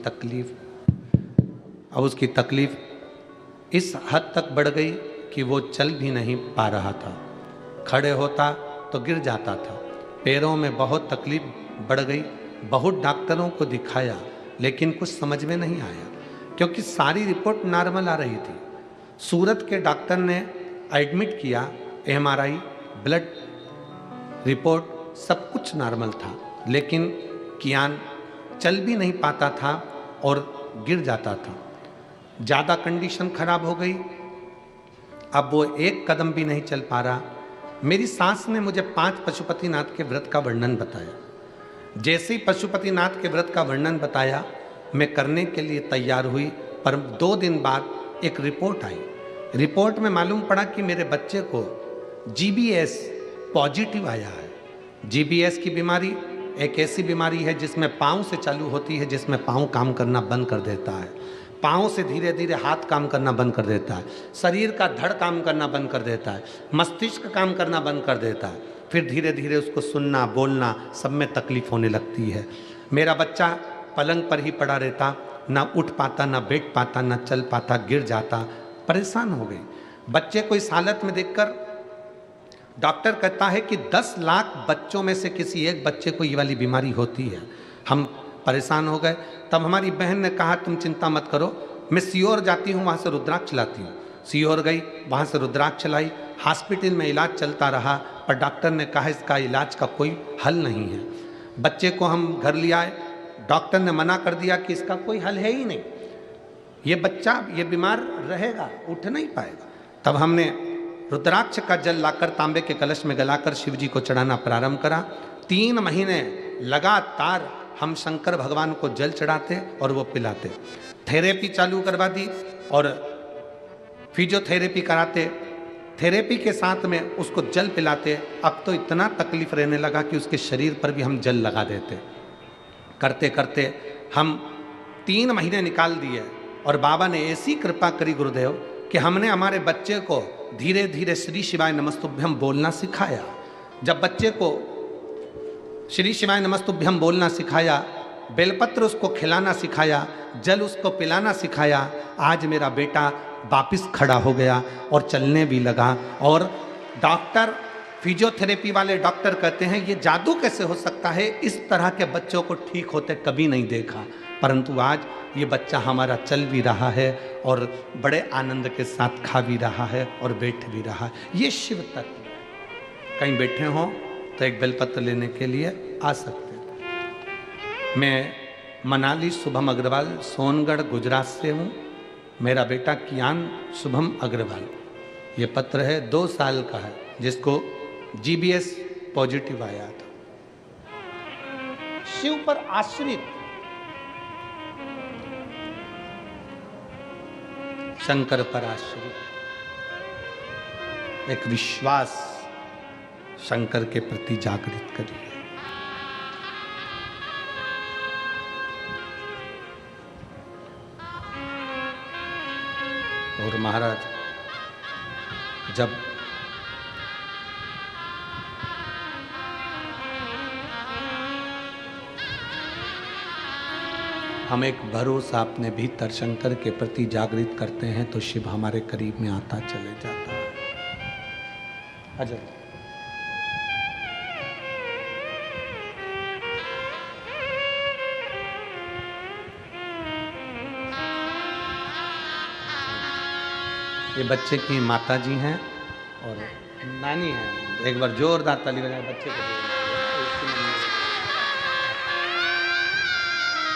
तकलीफ इस हद तक बढ़ गई कि वो चल भी नहीं पा रहा था। खड़े होता तो गिर जाता था। पैरों में बहुत तकलीफ बढ़ गई। बहुत डॉक्टरों को दिखाया, लेकिन कुछ समझ में नहीं आया, क्योंकि सारी रिपोर्ट नॉर्मल आ रही थी। सूरत के डॉक्टर ने एडमिट किया, एमआरआई, ब्लड रिपोर्ट सब कुछ नॉर्मल था, लेकिन कियान चल भी नहीं पाता था और गिर जाता था। ज़्यादा कंडीशन खराब हो गई। अब वो एक कदम भी नहीं चल पा रहा। मेरी सास ने मुझे 5 पशुपतिनाथ के व्रत का वर्णन बताया। जैसे ही पशुपतिनाथ के व्रत का वर्णन बताया, मैं करने के लिए तैयार हुई, पर 2 दिन बाद एक रिपोर्ट आई। रिपोर्ट में मालूम पड़ा कि मेरे बच्चे को GBS पॉजिटिव आया है। GBS की बीमारी एक ऐसी बीमारी है जिसमें पाँव से चालू होती है, जिसमें पाँव काम करना बंद कर देता है, पाँव से धीरे धीरे हाथ काम करना बंद कर देता है, शरीर का धड़ काम करना बंद कर देता है, मस्तिष्क काम करना बंद कर देता है, फिर धीरे धीरे उसको सुनना बोलना सब में तकलीफ होने लगती है। मेरा बच्चा पलंग पर ही पड़ा रहता, ना उठ पाता, ना बैठ पाता, ना चल पाता, गिर जाता। परेशान हो गई। बच्चे को इस हालत में देखकर डॉक्टर कहता है कि 10 लाख बच्चों में से किसी एक बच्चे को ये वाली बीमारी होती है। हम परेशान हो गए। तब हमारी बहन ने कहा तुम चिंता मत करो, मैं सीहोर जाती हूँ, वहाँ से रुद्राक्ष लाती हूँ। सीहोर गई, वहाँ से रुद्राक्ष लाई। हॉस्पिटल में इलाज चलता रहा, पर डॉक्टर ने कहा इसका इलाज का कोई हल नहीं है। बच्चे को हम घर ले आए। डॉक्टर ने मना कर दिया कि इसका कोई हल है ही नहीं, ये बच्चा ये बीमार रहेगा, उठ नहीं पाएगा। तब हमने रुद्राक्ष का जल लाकर तांबे के कलश में गलाकर शिव जी को चढ़ाना प्रारंभ करा। 3 महीने लगातार हम शंकर भगवान को जल चढ़ाते और वो पिलाते। थेरेपी चालू करवा दी और फिजियोथेरेपी कराते। थेरेपी के साथ में उसको जल पिलाते। अब तो इतना तकलीफ रहने लगा कि उसके शरीर पर भी हम जल लगा देते। करते करते हम 3 महीने निकाल दिए और बाबा ने ऐसी कृपा करी गुरुदेव कि हमने हमारे बच्चे को धीरे धीरे श्री शिवाय नमस्तुभ्यम बोलना सिखाया। जब बच्चे को श्री शिवाय नमस्तुभ्यम बोलना सिखाया, बेलपत्र उसको खिलाना सिखाया, जल उसको पिलाना सिखाया, आज मेरा बेटा वापिस खड़ा हो गया और चलने भी लगा। और डॉक्टर, फिजियोथेरेपी वाले डॉक्टर कहते हैं ये जादू कैसे हो सकता है, इस तरह के बच्चों को ठीक होते कभी नहीं देखा। परंतु आज ये बच्चा हमारा चल भी रहा है और बड़े आनंद के साथ खा भी रहा है और बैठ भी रहा है। ये शिव तत्व। कहीं बैठे हो तो एक बेलपत्र लेने के लिए आ सकते हैं। मैं मनाली शुभम अग्रवाल सोनगढ़ गुजरात से हूँ। मेरा बेटा कियान शुभम अग्रवाल, ये पत्र है 2 साल का है, जिसको GBS पॉजिटिव आया था। शिव पर आश्रित शंकर पर आश्रित एक विश्वास शंकर के प्रति जागृत करिए। और महाराज जब हम एक भरोसा अपने भीतर शंकर के प्रति जागृत करते हैं तो शिव हमारे करीब में आता चले जाता है। अजय ये बच्चे की माता जी हैं और नानी हैं। एक बार जोरदार ताली बजाएं बच्चे को।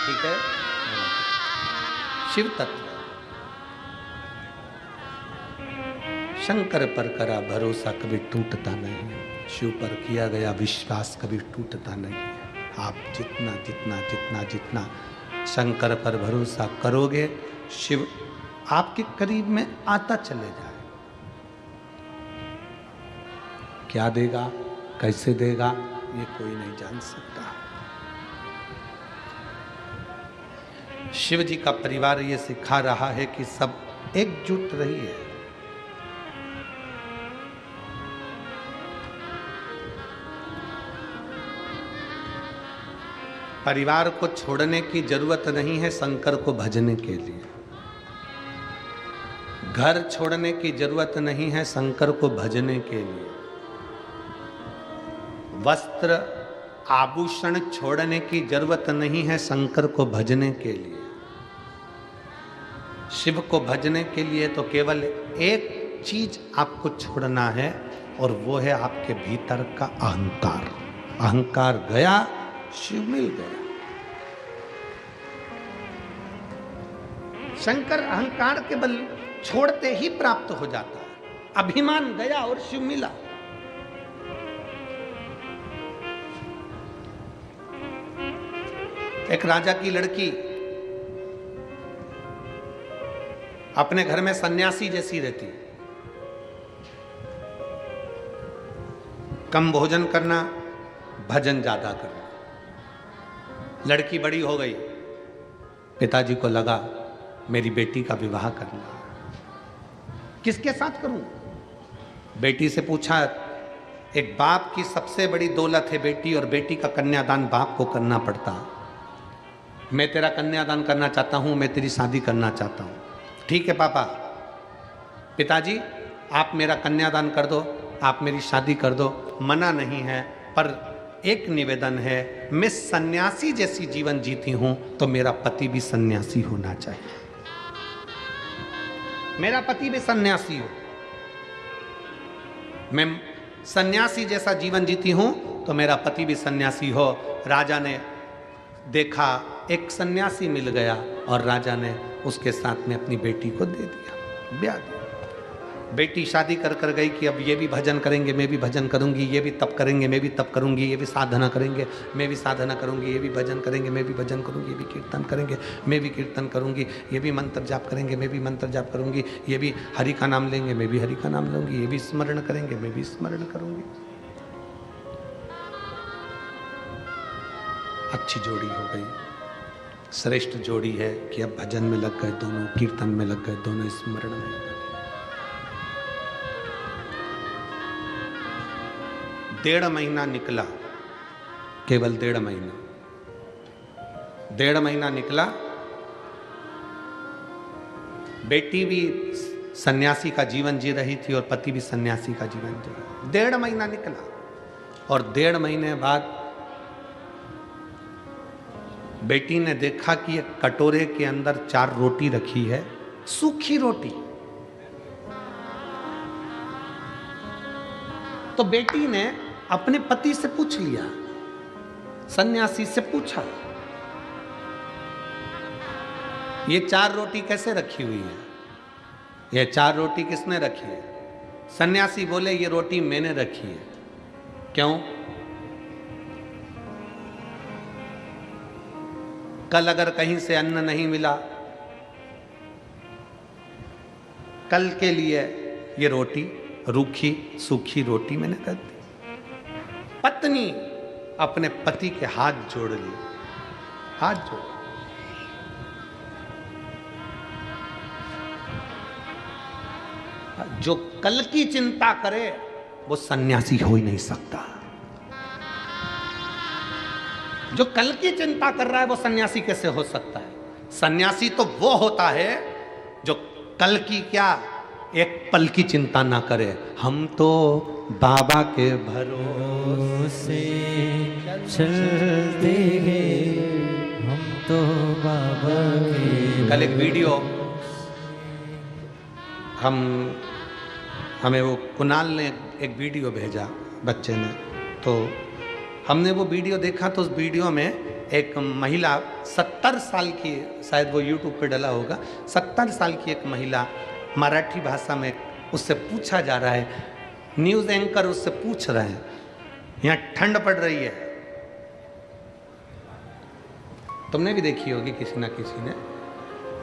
ठीक है। शिव तत्व शंकर पर करा भरोसा कभी टूटता नहीं, शिव पर किया गया विश्वास कभी टूटता नहीं है। आप जितना जितना जितना जितना शंकर पर भरोसा करोगे, शिव आपके करीब में आता चले जाए। क्या देगा, कैसे देगा, ये कोई नहीं जान सकता। शिव जी का परिवार ये सिखा रहा है कि सब एकजुट रहिए। परिवार को छोड़ने की जरूरत नहीं है शंकर को भजने के लिए। घर छोड़ने की जरूरत नहीं है शंकर को भजने के लिए। वस्त्र आभूषण छोड़ने की जरूरत नहीं है शंकर को भजने के लिए। शिव को भजने के लिए तो केवल एक चीज आपको छोड़ना है और वो है आपके भीतर का अहंकार। अहंकार गया, शिव मिल गया। शंकर अहंकार के बल छोड़ते ही प्राप्त हो जाता है। अभिमान गया और शिव मिला। एक राजा की लड़की अपने घर में सन्यासी जैसी रहती, कम भोजन करना, भजन ज्यादा करना। लड़की बड़ी हो गई, पिताजी को लगा मेरी बेटी का विवाह करना, किसके साथ करूं? बेटी से पूछा। एक बाप की सबसे बड़ी दौलत है बेटी, और बेटी का कन्यादान बाप को करना पड़ता। मैं तेरा कन्यादान करना चाहता हूं, मैं तेरी शादी करना चाहता हूं। ठीक है पापा, पिताजी आप मेरा कन्यादान कर दो, आप मेरी शादी कर दो, मना नहीं है, पर एक निवेदन है, मैं सन्यासी जैसी जीवन जीती हूं तो मेरा पति भी सन्यासी होना चाहिए। मेरा पति भी सन्यासी हो। मैं सन्यासी जैसा जीवन जीती हूं तो मेरा पति भी सन्यासी हो। राजा ने देखा एक सन्यासी मिल गया और राजा ने उसके साथ में अपनी बेटी को दे दिया, ब्याह दिया। बेटी शादी कर कर गई कि अब ये भी भजन करेंगे, मैं भी भजन करूंगी, ये भी तप करेंगे, मैं भी तप करूंगी, ये भी साधना करेंगे, मैं भी साधना करूंगी, ये भी भजन करेंगे, मैं भी भजन करूंगी, ये भी कीर्तन करेंगे, मैं भी कीर्तन करूंगी, ये भी मंत्र जाप करेंगे, मैं भी मंत्र जाप करूंगी, ये भी हरि का नाम लेंगे, मैं भी हरि का नाम लूंगी, ये भी स्मरण करेंगे, मैं भी स्मरण करूंगी। अच्छी जोड़ी हो गई, श्रेष्ठ जोड़ी है कि अब भजन में लग गए दोनों, कीर्तन में लग गए दोनों, स्मरण में लग गए। 1.5 महीना निकला, केवल 1.5 महीना, 1.5 महीना निकला। बेटी भी सन्यासी का जीवन जी रही थी और पति भी सन्यासी का जीवन जी रहा। 1.5 महीना निकला और 1.5 महीने बाद बेटी ने देखा कि एक कटोरे के अंदर 4 रोटी रखी है, सूखी रोटी। तो बेटी ने अपने पति से पूछ लिया, सन्यासी से पूछा, ये 4 रोटी कैसे रखी हुई है, ये 4 रोटी किसने रखी है? सन्यासी बोले, ये रोटी मैंने रखी है। क्यों? कल अगर कहीं से अन्न नहीं मिला, कल के लिए ये रोटी, रूखी सूखी रोटी मैंने कर दी। पत्नी अपने पति के हाथ जोड़ ली, हाथ जोड़। जो कल की चिंता करे वो सन्यासी हो ही नहीं सकता। जो कल की चिंता कर रहा है वो सन्यासी कैसे हो सकता है? सन्यासी तो वो होता है जो कल की क्या, एक पल की चिंता ना करे। हम तो बाबा के भरोसे चलते हैं, हम तो बाबा के। कल एक वीडियो हमें वो कुणाल ने एक वीडियो भेजा, बच्चे ने, तो हमने वो वीडियो देखा। तो उस वीडियो में एक महिला 70 साल की, शायद वो यूट्यूब पे डला होगा, 70 साल की एक महिला मराठी भाषा में उससे पूछा जा रहा है, न्यूज़ एंकर उससे पूछ रहे हैं, यहाँ ठंड पड़ रही है। तुमने भी देखी होगी, किसी ना किसी ने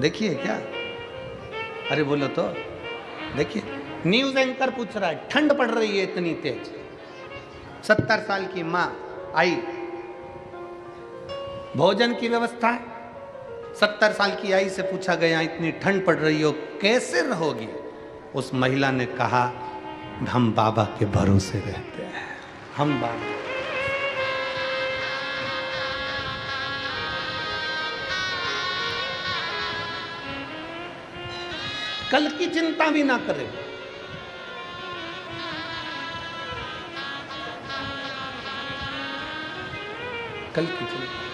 देखी है क्या? अरे बोलो तो। देखिए, न्यूज़ एंकर पूछ रहा है, ठंड पड़ रही है इतनी तेज। 70 साल की माँ आई, भोजन की व्यवस्था है। 70 साल की आई से पूछा गया, इतनी ठंड पड़ रही हो, कैसे रहोगी? उस महिला ने कहा, हम बाबा के भरोसे रहते हैं, हम बाबा। कल की चिंता भी ना करें। कल की चिंता।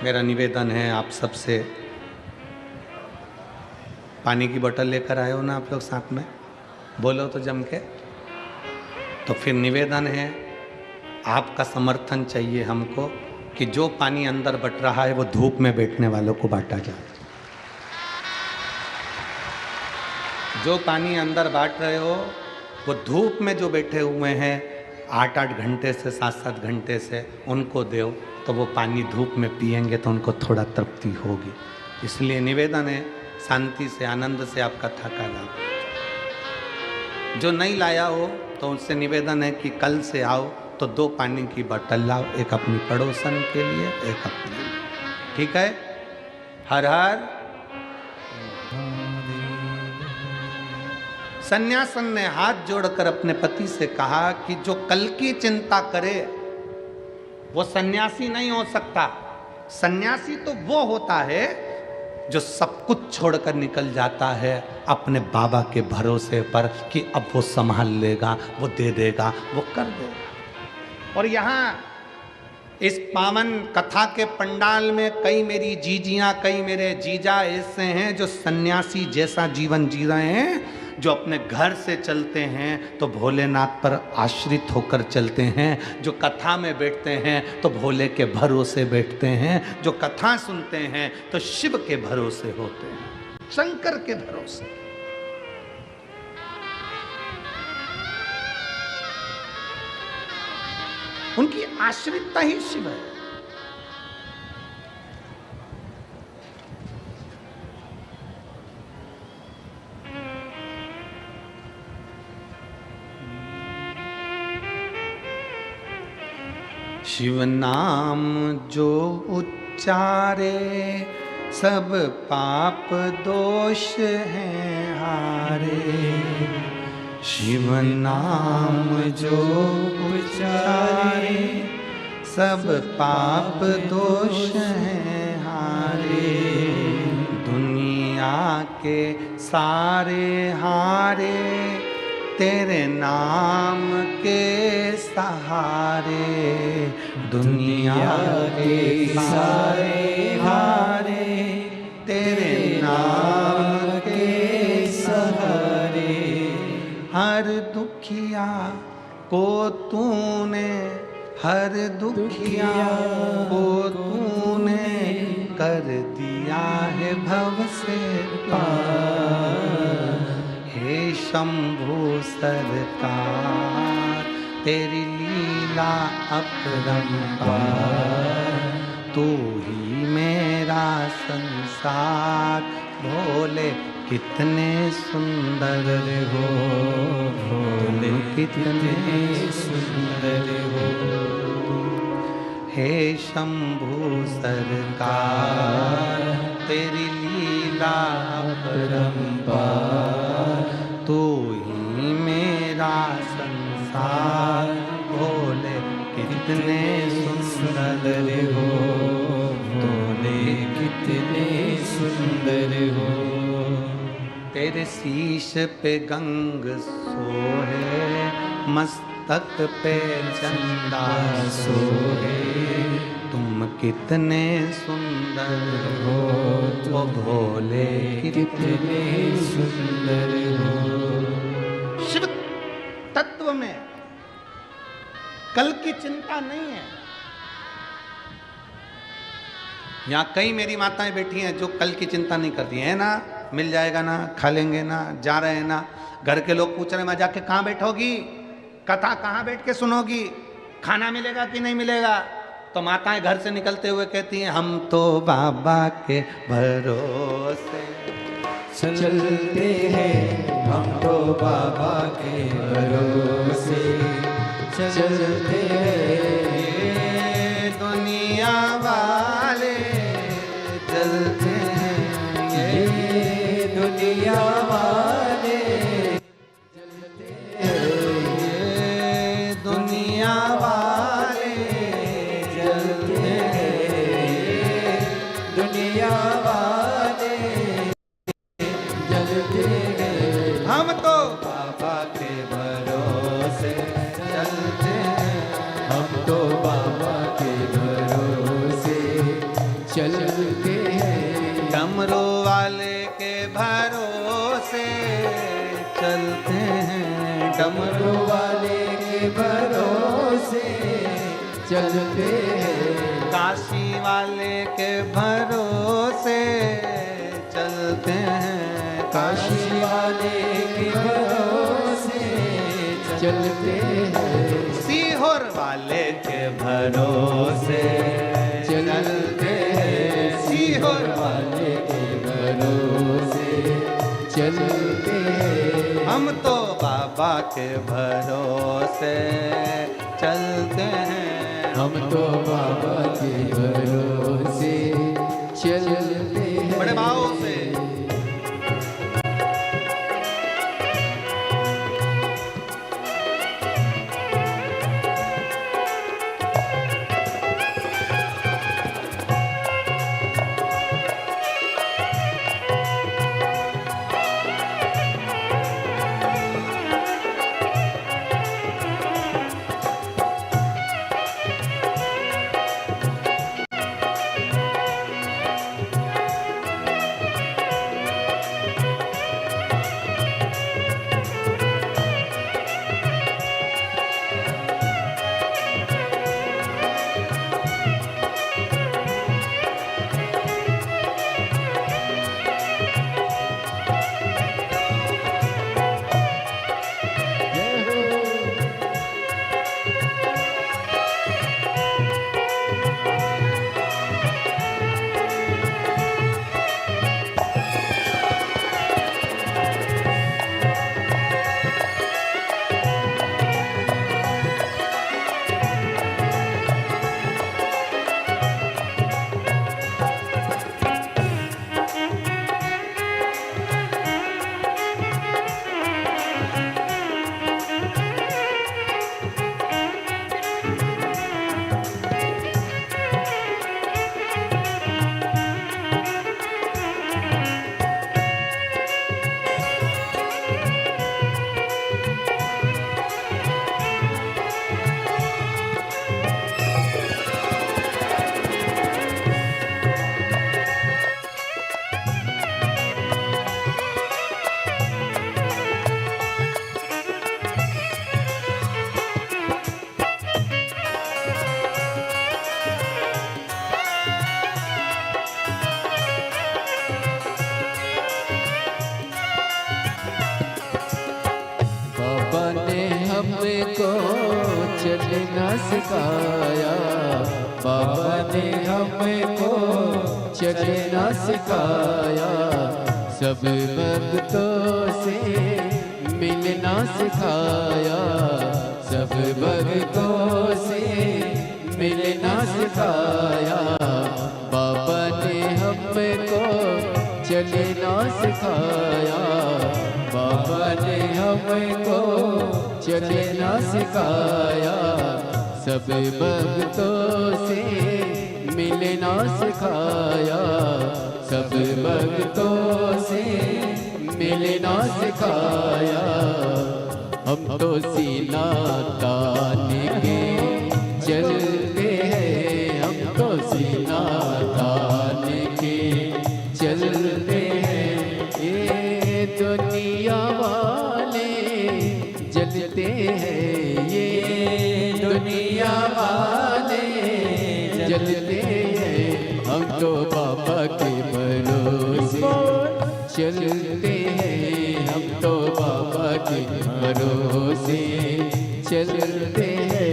मेरा निवेदन है आप सबसे, पानी की बोतल लेकर आए हो ना आप लोग साथ में, बोलो तो जम के। तो फिर निवेदन है, आपका समर्थन चाहिए हमको कि जो पानी अंदर बट रहा है वो धूप में बैठने वालों को बांटा जाए। जो पानी अंदर बांट रहे हो वो धूप में जो बैठे हुए हैं 8-8 घंटे से 7-7 घंटे से, उनको दो, तो वो पानी धूप में पिएंगे तो उनको थोड़ा तृप्ति होगी। इसलिए निवेदन है, शांति से, आनंद से आप कथा का लाओ। जो नहीं लाया हो तो उससे निवेदन है कि कल से आओ तो 2 पानी की बोतल लाओ, एक अपनी पड़ोसन के लिए, एक अपने लिए। ठीक है? हर हर। सन्यासन ने हाथ जोड़कर अपने पति से कहा कि जो कल की चिंता करे वो सन्यासी नहीं हो सकता। सन्यासी तो वो होता है जो सब कुछ छोड़कर निकल जाता है अपने बाबा के भरोसे पर कि अब वो संभाल लेगा, वो दे देगा, वो कर देगा। और यहाँ इस पावन कथा के पंडाल में कई मेरी जीजियाँ, कई मेरे जीजा ऐसे हैं जो सन्यासी जैसा जीवन जी रहे हैं, जो अपने घर से चलते हैं तो भोलेनाथ पर आश्रित होकर चलते हैं, जो कथा में बैठते हैं तो भोले के भरोसे बैठते हैं, जो कथा सुनते हैं तो शिव के भरोसे होते हैं, शंकर के भरोसे। उनकी आश्रितता ही शिव है। शिव नाम जो उच्चारे सब पाप दोष हैं हारे। शिव नाम जो उच्चारे सब पाप दोष हैं हारे। दुनिया के सारे हारे तेरे नाम के सहारे। दुनिया के सारे हारे तेरे नाम के सहारे। हर दुखिया को तूने हर दुखिया को तूने कर दिया है भव से पार। हे शंभु सरकार तेरी लीला अपरंपार। तू ही मेरा संसार भोले कितने सुंदर हो, भोले कितने सुंदर हो। हे शंभु सरकार तेरी लीला अपरंपार। तू ही मेरा संसार भोले कितने सुंदर हो, भोले कितने सुंदर हो। तेरे शीश पे गंग सोहे, मस्तक पे चंदा सोहे। तुम कितने सुंदर हो, तो भोले कितने सुंदर हो। शिव तत्व में कल की चिंता नहीं है। यहाँ कई मेरी माताएं बैठी हैं जो कल की चिंता नहीं करती है ना, मिल जाएगा ना, खा लेंगे ना, जा रहे हैं ना। घर के लोग पूछ रहे हैं माँ जाके कहाँ बैठोगी, कथा कहाँ बैठ के सुनोगी, खाना मिलेगा कि नहीं मिलेगा। तो माताएं घर से निकलते हुए कहती हैं हम तो बाबा के भरोसे चलते हैं, हम तो बाबा के भरोसे चलते हैं। ये दुनिया वाले चलते हैं, ये दुनिया वाले चलते हैं, ये दुनिया वाले चलते हैं, दुनिया वाले चलते हैं। हम तो बाबा के भरोसे चलते हैं, हम तो बाबा के भरोसे चलते हैं। डमरू वाले के भरोसे चलते हैं, डमरू वाले के भरोसे चलते हैं। काशी वाले के भरोसे चलते हैं, काशी वाले के भरोसे चलते हैं। सीहोर वाले के भरोसे चलते हैं, सीहोर वाले के भरोसे चलते हैं। हम तो बाबा के भरोसे चलते हैं, हम तो बाबा के भरोसे चलते हैं। बड़े भाव से चलना सिखाया, बाबा ने हमको चलना सिखाया, सब भक्तों से मिलना सिखाया, सब भक्तों से मिलना सिखाया, बाबा ने हमको चलना सिखाया, बाबा ने हमको चलना सिखाया, सब भक्तों से मिलना सिखाया, सब भक्तों से मिलना सिखाया। हम तो सीना तान के चलते हैं, हम तो सीना तान के चलते हैं, ये दुनिया वाले जलते हैं, ये दुनिया वाले जलते हैं, हम तो बाबा के भरोसे चलते हैं, हम तो बाबा के भरोसे चलते हैं।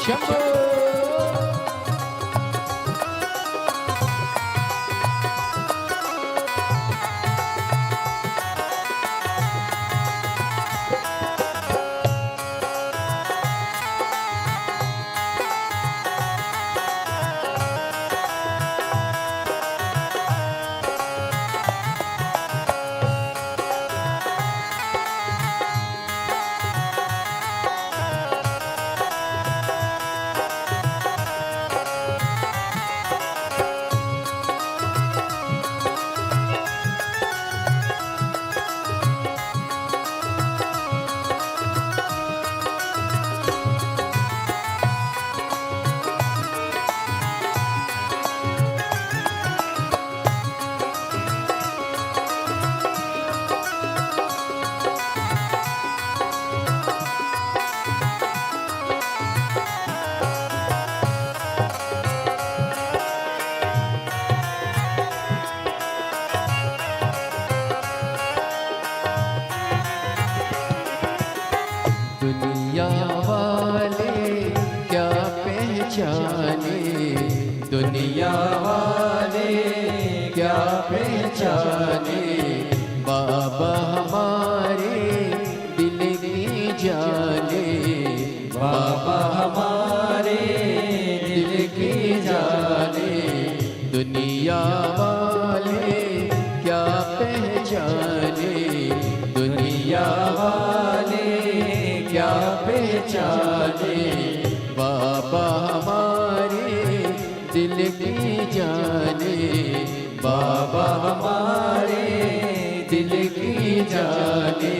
शंभो दुनिया वाले क्या पहचाने, दुनिया वाले क्या पहचाने, बाबा हमारे दिल की जाने, बाबा हमारे दिल की जाने, दुनिया वाले क्या पहचाने, दुनिया वाले क्या पहचाने, बाबा हमारे दिल की जाने, बाबा हमारे दिल की जाने,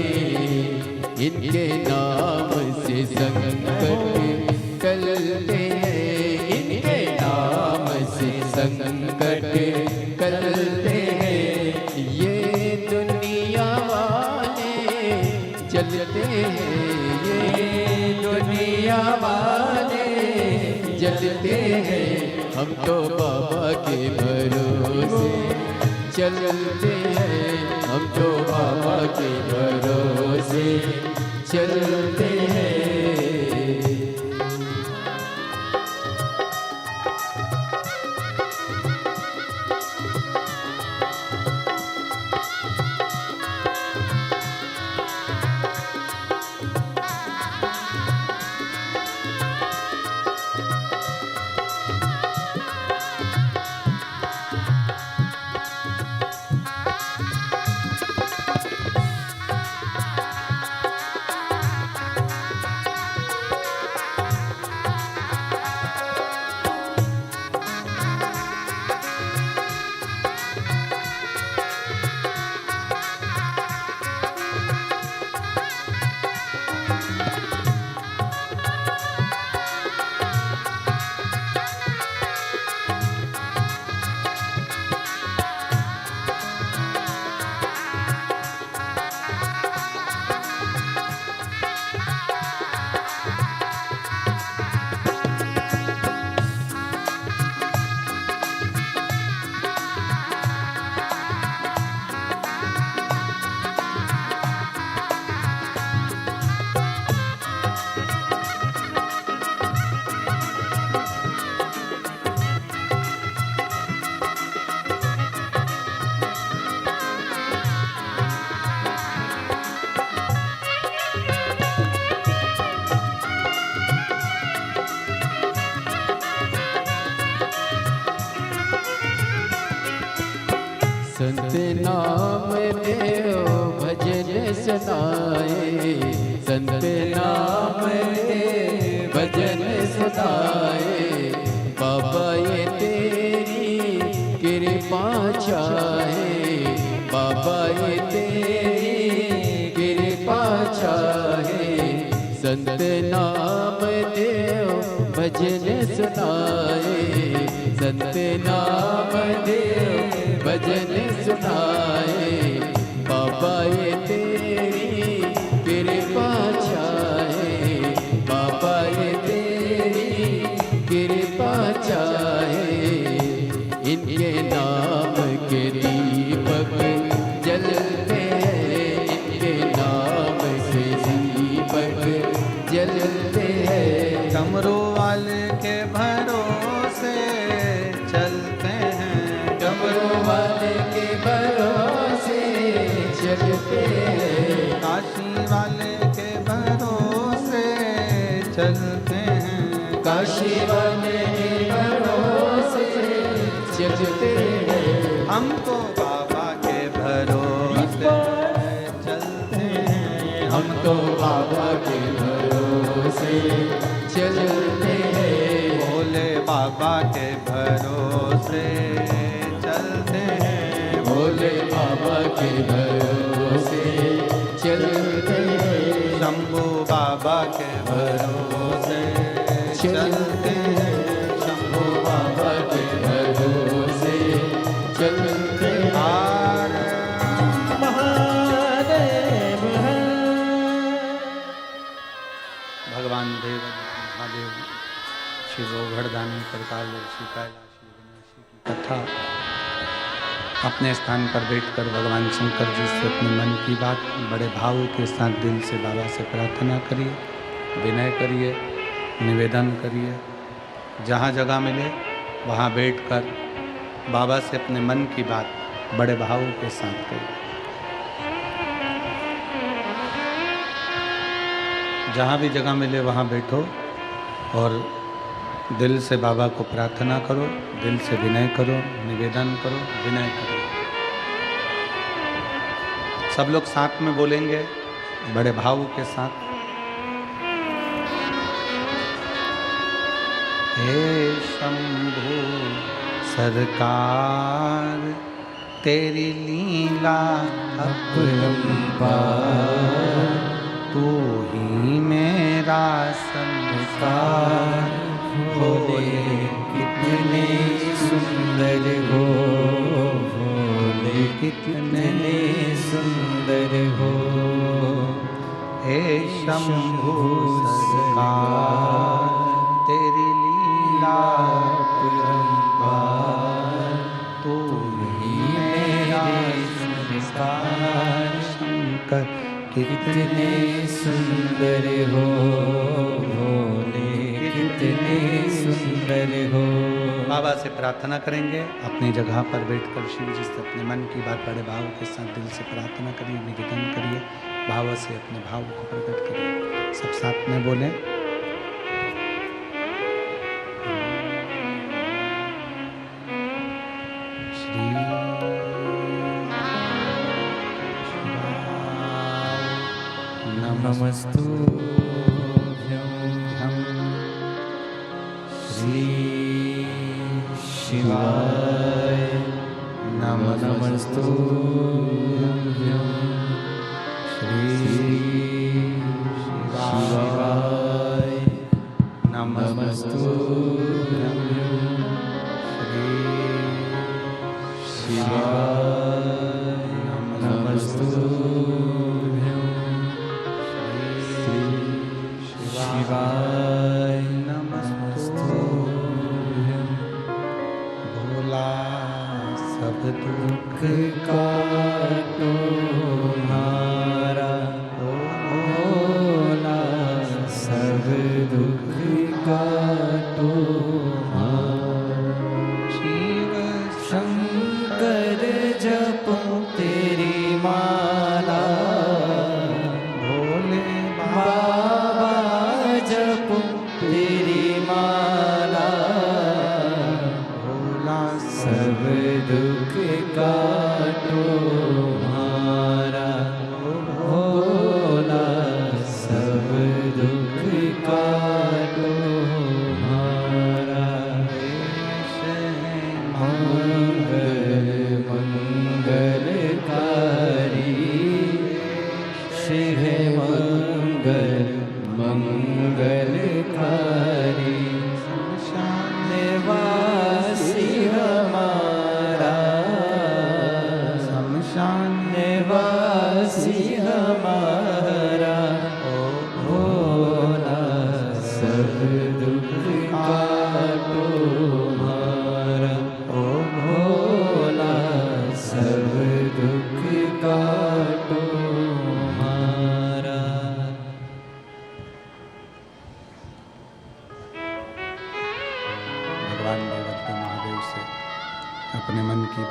इनके नाम से संकट टलते हैं, इनके नाम से संकट टलते हैं, ये दुनिया वाले चलते हैं, ये दुनिया वाले जलते हैं, हम तो बाबा के भरोसे चलते हैं, हम तो बाबा के भरोसे चलते हैं। संत नाम देव भजन सुनाए, संत नाम देव भजन सुनाए। बाबा ये तेरी कृपा चाहे, बाबा ये तेरी कृपा चाहे। संत नाम देव भजन सुनाए, संत नाम देव भजन सुनाए। बाबा ये तेरी कृपा चाहे, बाबा ये तेरी कृपा चाहे। इनके नाम के दीपक जलते हैं, इनके नाम से दीपक जलते हैं। डमरू वाले के भरोसे चलते हैं, डमरू वाले के भरोसे चलते हैं। काशी वाले के भरोसे चलते हैं, काशी वाले के भरोसे चलते हैं। हम तो बाबा के भरोसे चलते हैं, हम तो बाबा के भरोसे चलते हैं। भोले बाबा के भरोसे चलते हैं, भोले बाबा के भरोसे चलते हैं। शंभू बाबा के भरोसे चलते हैं, शंभू बाबा के भरोसे चलते हैं। महादेव है। भगवान देव महादेव शिव घड़दानी करकालदर्शी कैलाशी विनाशी की कथा अपने स्थान पर बैठकर भगवान शंकर जी से अपने मन की बात बड़े भाव के साथ दिल से बाबा से प्रार्थना करिए, विनय करिए, निवेदन करिए। जहाँ जगह मिले वहाँ बैठकर बाबा से अपने मन की बात बड़े भाव के साथ करिए। जहाँ भी जगह मिले वहाँ बैठो और दिल से बाबा को प्रार्थना करो, दिल से विनय करो, निवेदन करो, विनय करो। सब लोग साथ में बोलेंगे बड़े भाव के साथ। हे शंभू सरकार तेरी लीला अपरंपार, तू ही मेरा संस्कार। भोले कितने सुंदर हो, भोले कितने सुंदर हो। हे शंभू सरकार तेरी लीला अपरंपार, तू ही मेरा संस्कार। शंकर कितने सुंदर हो, भोले कितने सुंदर हो। बाबा से प्रार्थना करेंगे। अपनी जगह पर बैठकर शिव जी से अपने मन की बात बड़े भाव के साथ दिल से प्रार्थना करिए, निवेदन करिए, भाव से अपने भाव को प्रकट करिए। सब साथ में बोलें। श्री नमस्तुभ्यं श्री शिवाय नमस्तुभ्यं श्री शिवाय नमस्तुभ्यं श्री शिवाय नमस्तुभ्यं शिवाय नमस्तुभ्यं। भोला सब दुख का तुम्हारा, भोला सब दुख का तुम्हारा। शिव शंकर जपो तेरी माला, भोले बाबा जपो तेरी माला। भोला सब दुख का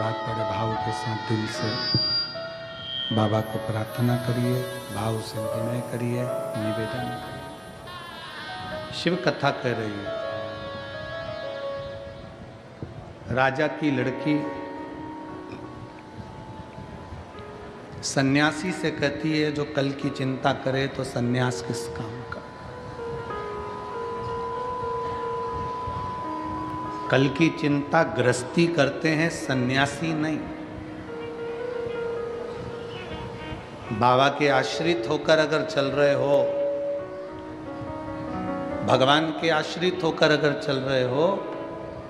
बात बड़े भाव के साथ दिल से बाबा को प्रार्थना करिए, भाव से विनय करिए, निवेदन करिए। शिव कथा कह रही है। राजा की लड़की सन्यासी से कहती है, जो कल की चिंता करे तो सन्यास किस काम का। कल की चिंता गृहस्थी करते हैं, सन्यासी नहीं। बाबा के आश्रित होकर अगर चल रहे हो, भगवान के आश्रित होकर अगर चल रहे हो,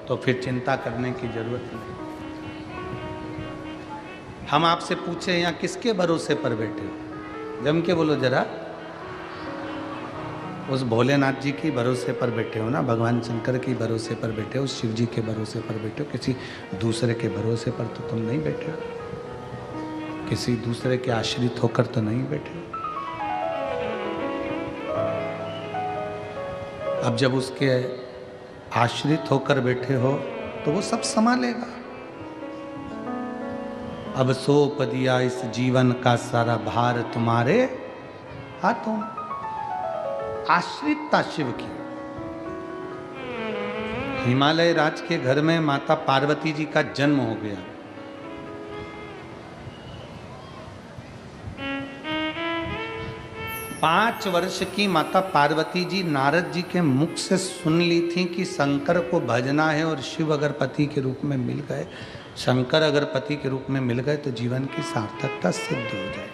तो फिर चिंता करने की जरूरत नहीं। हम आपसे पूछे यहाँ किसके भरोसे पर बैठे हो, जम के बोलो जरा। उस भोलेनाथ जी की भरोसे पर बैठे हो ना, भगवान शंकर की भरोसे पर बैठे हो, शिव जी के भरोसे पर बैठे हो। किसी दूसरे के भरोसे पर तो तुम नहीं बैठे हो, किसी दूसरे के आश्रित होकर तो नहीं बैठे हो। अब जब उसके आश्रित होकर बैठे हो तो वो सब संभालेगा। अब सौंप दिया इस जीवन का सारा भार तुम्हारे हाथों। आश्रितता शिव की। हिमालय राज के घर में माता पार्वती जी का जन्म हो गया। पांच वर्ष की माता पार्वती जी नारद जी के मुख से सुन ली थी कि शंकर को भजना है, और शिव अगर पति के रूप में मिल गए, शंकर अगर पति के रूप में मिल गए तो जीवन की सार्थकता सिद्ध हो जाए।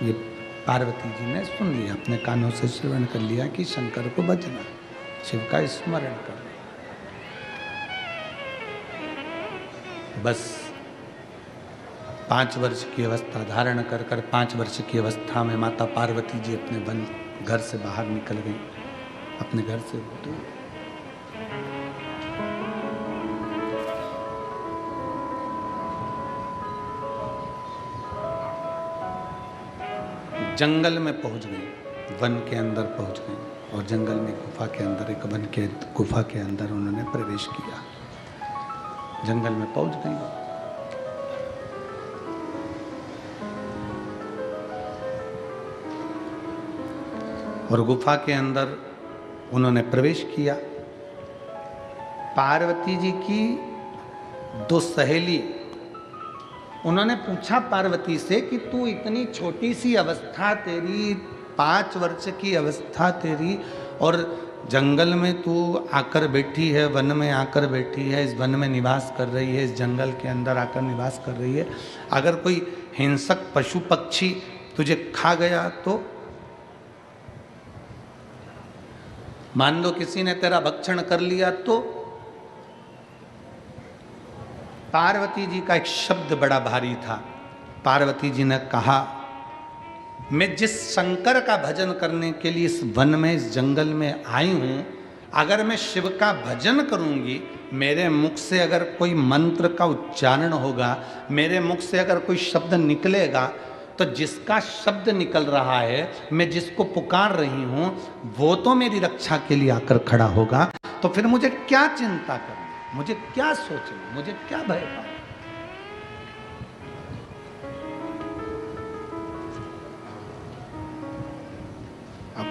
ये पार्वती जी ने सुन लिया, अपने कानों से श्रवण कर लिया कि शंकर को भजना, शिव का स्मरण करना। बस 5 वर्ष की अवस्था धारण कर 5 वर्ष की अवस्था में माता पार्वती जी अपने वन घर से बाहर निकल गई, अपने घर से दूर। जंगल में पहुंच गई, वन के अंदर पहुंच गई, और जंगल में गुफा के अंदर, एक वन के गुफा के अंदर उन्होंने प्रवेश किया। जंगल में पहुंच गई और गुफा के अंदर उन्होंने प्रवेश किया। पार्वती जी की 2 सहेली, उन्होंने पूछा पार्वती से कि तू इतनी छोटी सी अवस्था तेरी, 5 वर्ष की अवस्था तेरी, और जंगल में तू आकर बैठी है, वन में आकर बैठी है, इस वन में निवास कर रही है, इस जंगल के अंदर आकर निवास कर रही है। अगर कोई हिंसक पशु पक्षी तुझे खा गया तो, मान लो किसी ने तेरा भक्षण कर लिया तो। पार्वती जी का एक शब्द बड़ा भारी था। पार्वती जी ने कहा, मैं जिस शंकर का भजन करने के लिए इस वन में, इस जंगल में आई हूं, अगर मैं शिव का भजन करूंगी, मेरे मुख से अगर कोई मंत्र का उच्चारण होगा, मेरे मुख से अगर कोई शब्द निकलेगा, तो जिसका शब्द निकल रहा है, मैं जिसको पुकार रही हूं, वो तो मेरी रक्षा के लिए आकर खड़ा होगा। तो फिर मुझे क्या चिंता करनी, मुझे क्या सोचना, मुझे क्या भय पाना।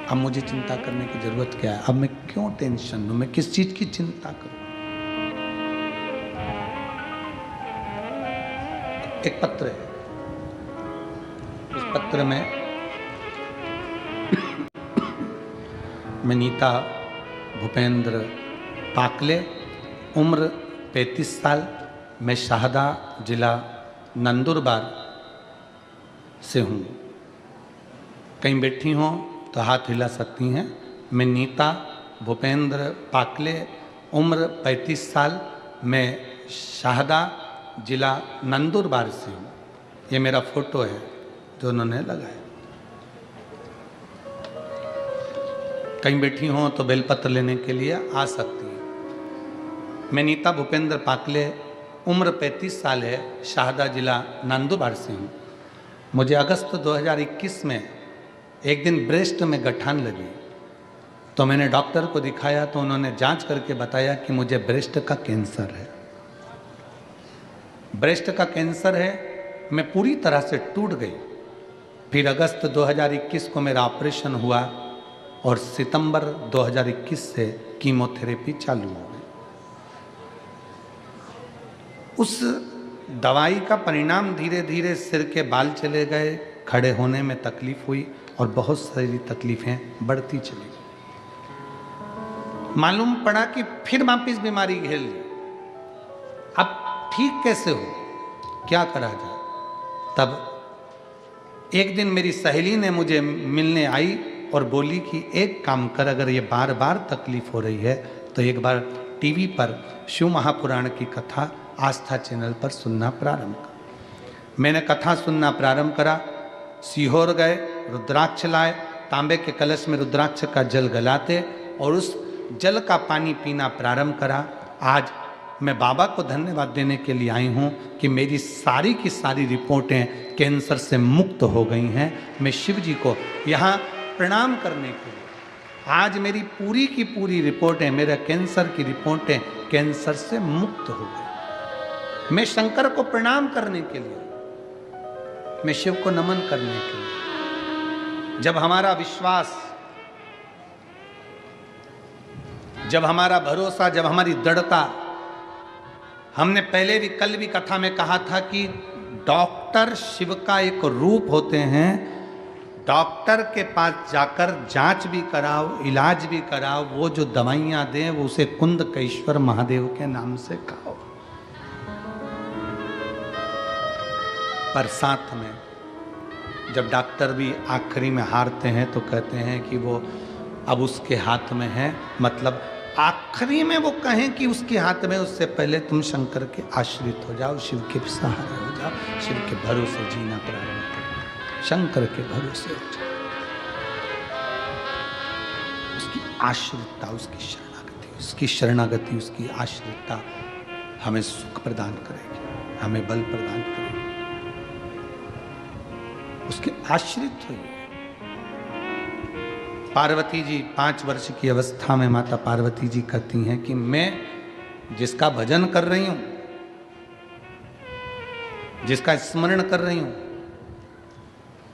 अब मुझे चिंता करने की जरूरत क्या है? अब मैं क्यों टेंशन लूं? मैं किस चीज की चिंता करूं? एक पत्र है, इस पत्र में मैं नीता भूपेंद्र पाकले, उम्र 35 साल, मैं शाहदा जिला नंदुरबार से हूँ। कहीं बैठी हों तो हाथ हिला सकती हैं। मैं नीता भूपेंद्र पाकले, उम्र 35 साल, मैं शाहदा जिला नंदुरबार से हूँ। ये मेरा फोटो है जो उन्होंने लगाया। कहीं बैठी हों तो बेलपत्र लेने के लिए आ सकती हैं। मैं नीता भूपेंद्र पाकले, उम्र 35 साल है, शाहदा जिला नंदुरबार से हूँ। मुझे अगस्त 2021 में एक दिन ब्रेस्ट में गठान लगी, तो मैंने डॉक्टर को दिखाया, तो उन्होंने जांच करके बताया कि मुझे ब्रेस्ट का कैंसर है। ब्रेस्ट का कैंसर है, मैं पूरी तरह से टूट गई। फिर अगस्त 2021 को मेरा ऑपरेशन हुआ और सितंबर 2021 से कीमोथेरेपी चालू हो गई। उस दवाई का परिणाम धीरे धीरे सिर के बाल चले गए, खड़े होने में तकलीफ हुई और बहुत सारी तकलीफें बढ़ती चली गई। मालूम पड़ा कि फिर वापिस बीमारी घेर ली। अब ठीक कैसे हो, क्या करा जाए? तब एक दिन मेरी सहेली ने मुझे मिलने आई और बोली कि एक काम कर, अगर ये बार बार तकलीफ हो रही है तो एक बार टीवी पर शिव महापुराण की कथा आस्था चैनल पर सुनना प्रारंभ कर। मैंने कथा सुनना प्रारंभ करा। सीहोर गए, रुद्राक्ष लाए, तांबे के कलश में रुद्राक्ष का जल गलाते और उस जल का पानी पीना प्रारंभ करा। आज मैं बाबा को धन्यवाद देने के लिए आई हूँ कि मेरी सारी की सारी रिपोर्टें कैंसर से मुक्त हो गई हैं। मैं शिव जी को यहाँ प्रणाम करने के लिए, आज मेरी पूरी की पूरी रिपोर्टें, मेरा कैंसर की रिपोर्टें कैंसर से मुक्त हो गई। मैं शंकर को प्रणाम करने के लिए, मैं शिव को नमन करने के लिए। जब हमारा विश्वास, जब हमारा भरोसा, जब हमारी दृढ़ता, हमने पहले भी, कल भी कथा में कहा था कि डॉक्टर शिव का एक रूप होते हैं। डॉक्टर के पास जाकर जांच भी कराओ, इलाज भी कराओ, वो जो दवाइयां दें वो उसे कुंदकेश्वर महादेव के नाम से खाओ। पर साथ में जब डॉक्टर भी आखिरी में हारते हैं तो कहते हैं कि वो अब उसके हाथ में है, मतलब आखिरी में वो कहें कि उसके हाथ में, उससे पहले तुम शंकर के आश्रित हो जाओ, शिव के सहारे हो जाओ, शिव के भरोसे जीना प्रारंभ करो, शंकर के भरोसे हो जाओ। उसकी आश्रितता, उसकी शरणागति, उसकी आश्रितता हमें सुख प्रदान करेगी, हमें बल प्रदान करेगी। उसके आश्रित हुई। पार्वती जी 5 वर्ष की अवस्था में माता पार्वती जी कहती हैं कि मैं जिसका भजन कर रही हूं, जिसका स्मरण कर रही हूं,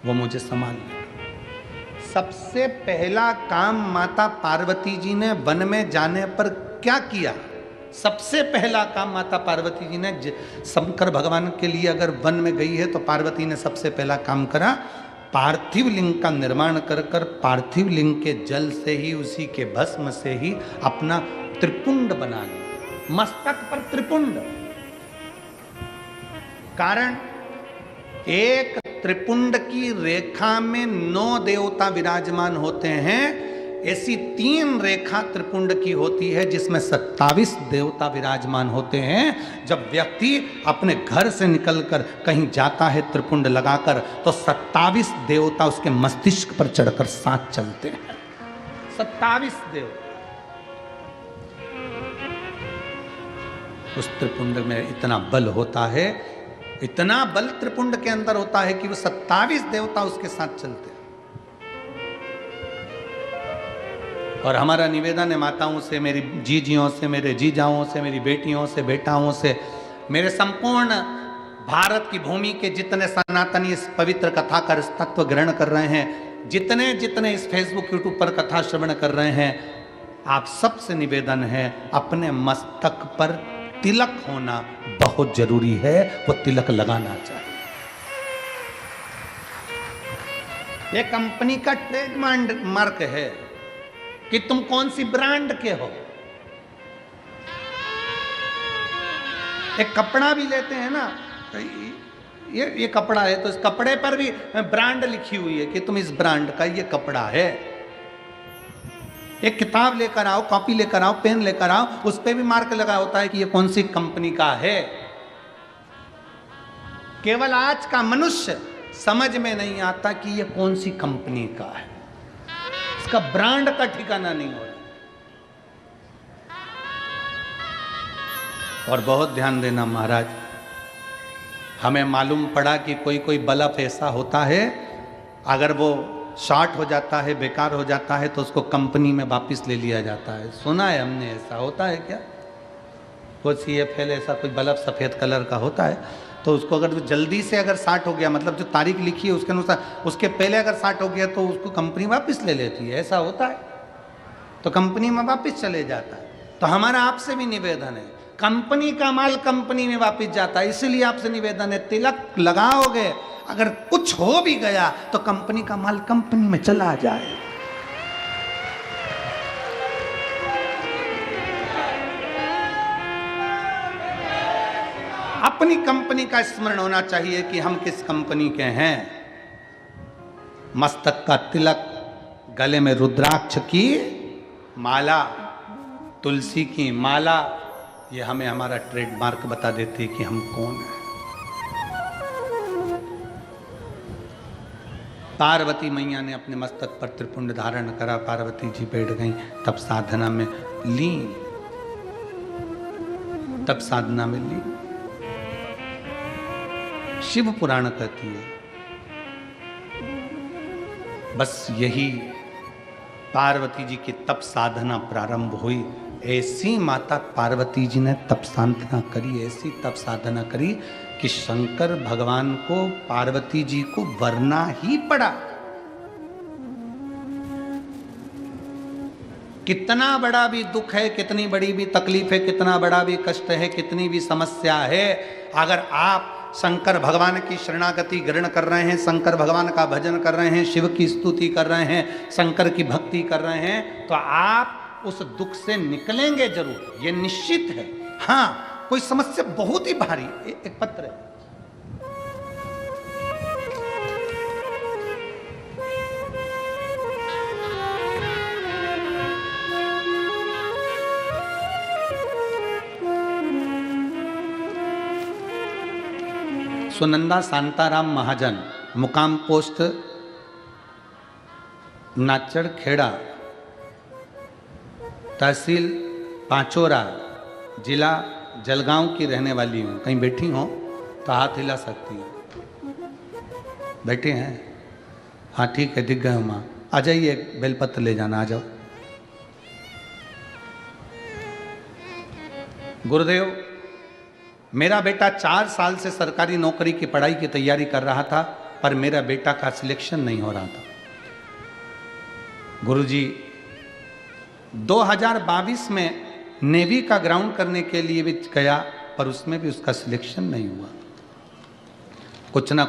वो मुझे संभाल लेगा। सबसे पहला काम माता पार्वती जी ने वन में जाने पर क्या किया? सबसे पहला काम माता पार्वती जी ने, शंकर भगवान के लिए अगर वन में गई है तो पार्वती ने सबसे पहला काम करा, पार्थिव लिंग का निर्माण कर पार्थिव लिंग के जल से ही, उसी के भस्म से ही अपना त्रिपुंड बना लिया, मस्तक पर त्रिपुंड। कारण एक त्रिपुंड की रेखा में 9 देवता विराजमान होते हैं, ऐसी 3 रेखा त्रिपुंड की होती है जिसमें 27 देवता विराजमान होते हैं। जब व्यक्ति अपने घर से निकलकर कहीं जाता है त्रिपुंड लगाकर, तो 27 देवता उसके मस्तिष्क पर चढ़कर साथ चलते हैं। 27 देवता उस त्रिपुंड में इतना बल होता है, इतना बल त्रिपुंड के अंदर होता है कि वो 27 देवता उसके साथ चलते हैं। और हमारा निवेदन है माताओं से, मेरी जीजियों से, मेरे जीजाओं से, मेरी बेटियों से, बेटाओं से, मेरे संपूर्ण भारत की भूमि के जितने सनातनी इस पवित्र कथा का तत्व ग्रहण कर रहे हैं, जितने जितने इस फेसबुक यूट्यूब पर कथा श्रवण कर रहे हैं, आप सबसे निवेदन है, अपने मस्तक पर तिलक होना बहुत जरूरी है। वो तिलक लगाना चाहिए। ये कंपनी का ट्रेडमार्क है कि तुम कौन सी ब्रांड के हो। एक कपड़ा भी लेते हैं ना, ये कपड़ा है तो इस कपड़े पर भी ब्रांड लिखी हुई है कि तुम इस ब्रांड का ये कपड़ा है। एक किताब लेकर आओ, कॉपी लेकर आओ, पेन लेकर आओ, उस पे भी मार्क लगा होता है कि ये कौन सी कंपनी का है। केवल आज का मनुष्य समझ में नहीं आता कि ये कौन सी कंपनी का है, इसका ब्रांड का ठिकाना नहीं हो रहा। और बहुत ध्यान देना महाराज, हमें मालूम पड़ा कि कोई कोई बल्ब ऐसा होता है, अगर वो शॉर्ट हो जाता है, बेकार हो जाता है, तो उसको कंपनी में वापस ले लिया जाता है। सुना है हमने, ऐसा होता है क्या? वो CFL ऐसा कोई बल्ब सफ़ेद कलर का होता है, तो उसको अगर जल्दी से अगर 60 हो गया, मतलब जो तारीख लिखी है उसके अनुसार उसके पहले अगर 60 हो गया तो उसको कंपनी वापस ले लेती है, ऐसा होता है, तो कंपनी में वापस चले जाता है। तो हमारा आपसे भी निवेदन है, कंपनी का माल कंपनी में वापस जाता है, इसलिए आपसे निवेदन है, तिलक लगाओगे, अगर कुछ हो भी गया तो कंपनी का माल कंपनी में चला जाए। अपनी कंपनी का स्मरण होना चाहिए कि हम किस कंपनी के हैं। मस्तक का तिलक, गले में रुद्राक्ष की माला, तुलसी की माला, ये हमें हमारा ट्रेडमार्क बता देती है कि हम कौन हैं। पार्वती मैया ने अपने मस्तक पर त्रिपुंड धारण करा, पार्वती जी बैठ गई, तब साधना में लीन, तब साधना में लीन। शिव पुराण कहती है बस यही पार्वती जी की तप साधना प्रारंभ हुई। ऐसी माता पार्वती जी ने तप साधना करी, ऐसी तप साधना करी कि शंकर भगवान को पार्वती जी को वरना ही पड़ा। कितना बड़ा भी दुख है, कितनी बड़ी भी तकलीफ है, कितना बड़ा भी कष्ट है, कितनी भी समस्या है, अगर आप शंकर भगवान की शरणागति ग्रहण कर रहे हैं, शंकर भगवान का भजन कर रहे हैं, शिव की स्तुति कर रहे हैं, शंकर की भक्ति कर रहे हैं, तो आप उस दुख से निकलेंगे जरूर, ये निश्चित है। हाँ, कोई समस्या बहुत ही भारी, एक पत्र है, सुनंदा शांताराम महाजन, मुकाम पोस्ट नाचड़ खेड़ा, तहसील पांचोरा, जिला जलगांव की रहने वाली हूँ। कहीं बैठी हो तो हाथ हिला सकती हैं। बैठे हैं? हाँ ठीक है, दिख गए हो माँ, आ जाइए, बेलपत्र ले जाना, आ जाओ। गुरुदेव, मेरा बेटा 4 साल से सरकारी नौकरी की पढ़ाई की तैयारी कर रहा था, पर मेरा बेटा का सिलेक्शन नहीं हो रहा था। गुरुजी, 2022 में नेवी का ग्राउंड करने के लिए भी गया, पर उसमें भी उसका सिलेक्शन नहीं हुआ। कुछ ना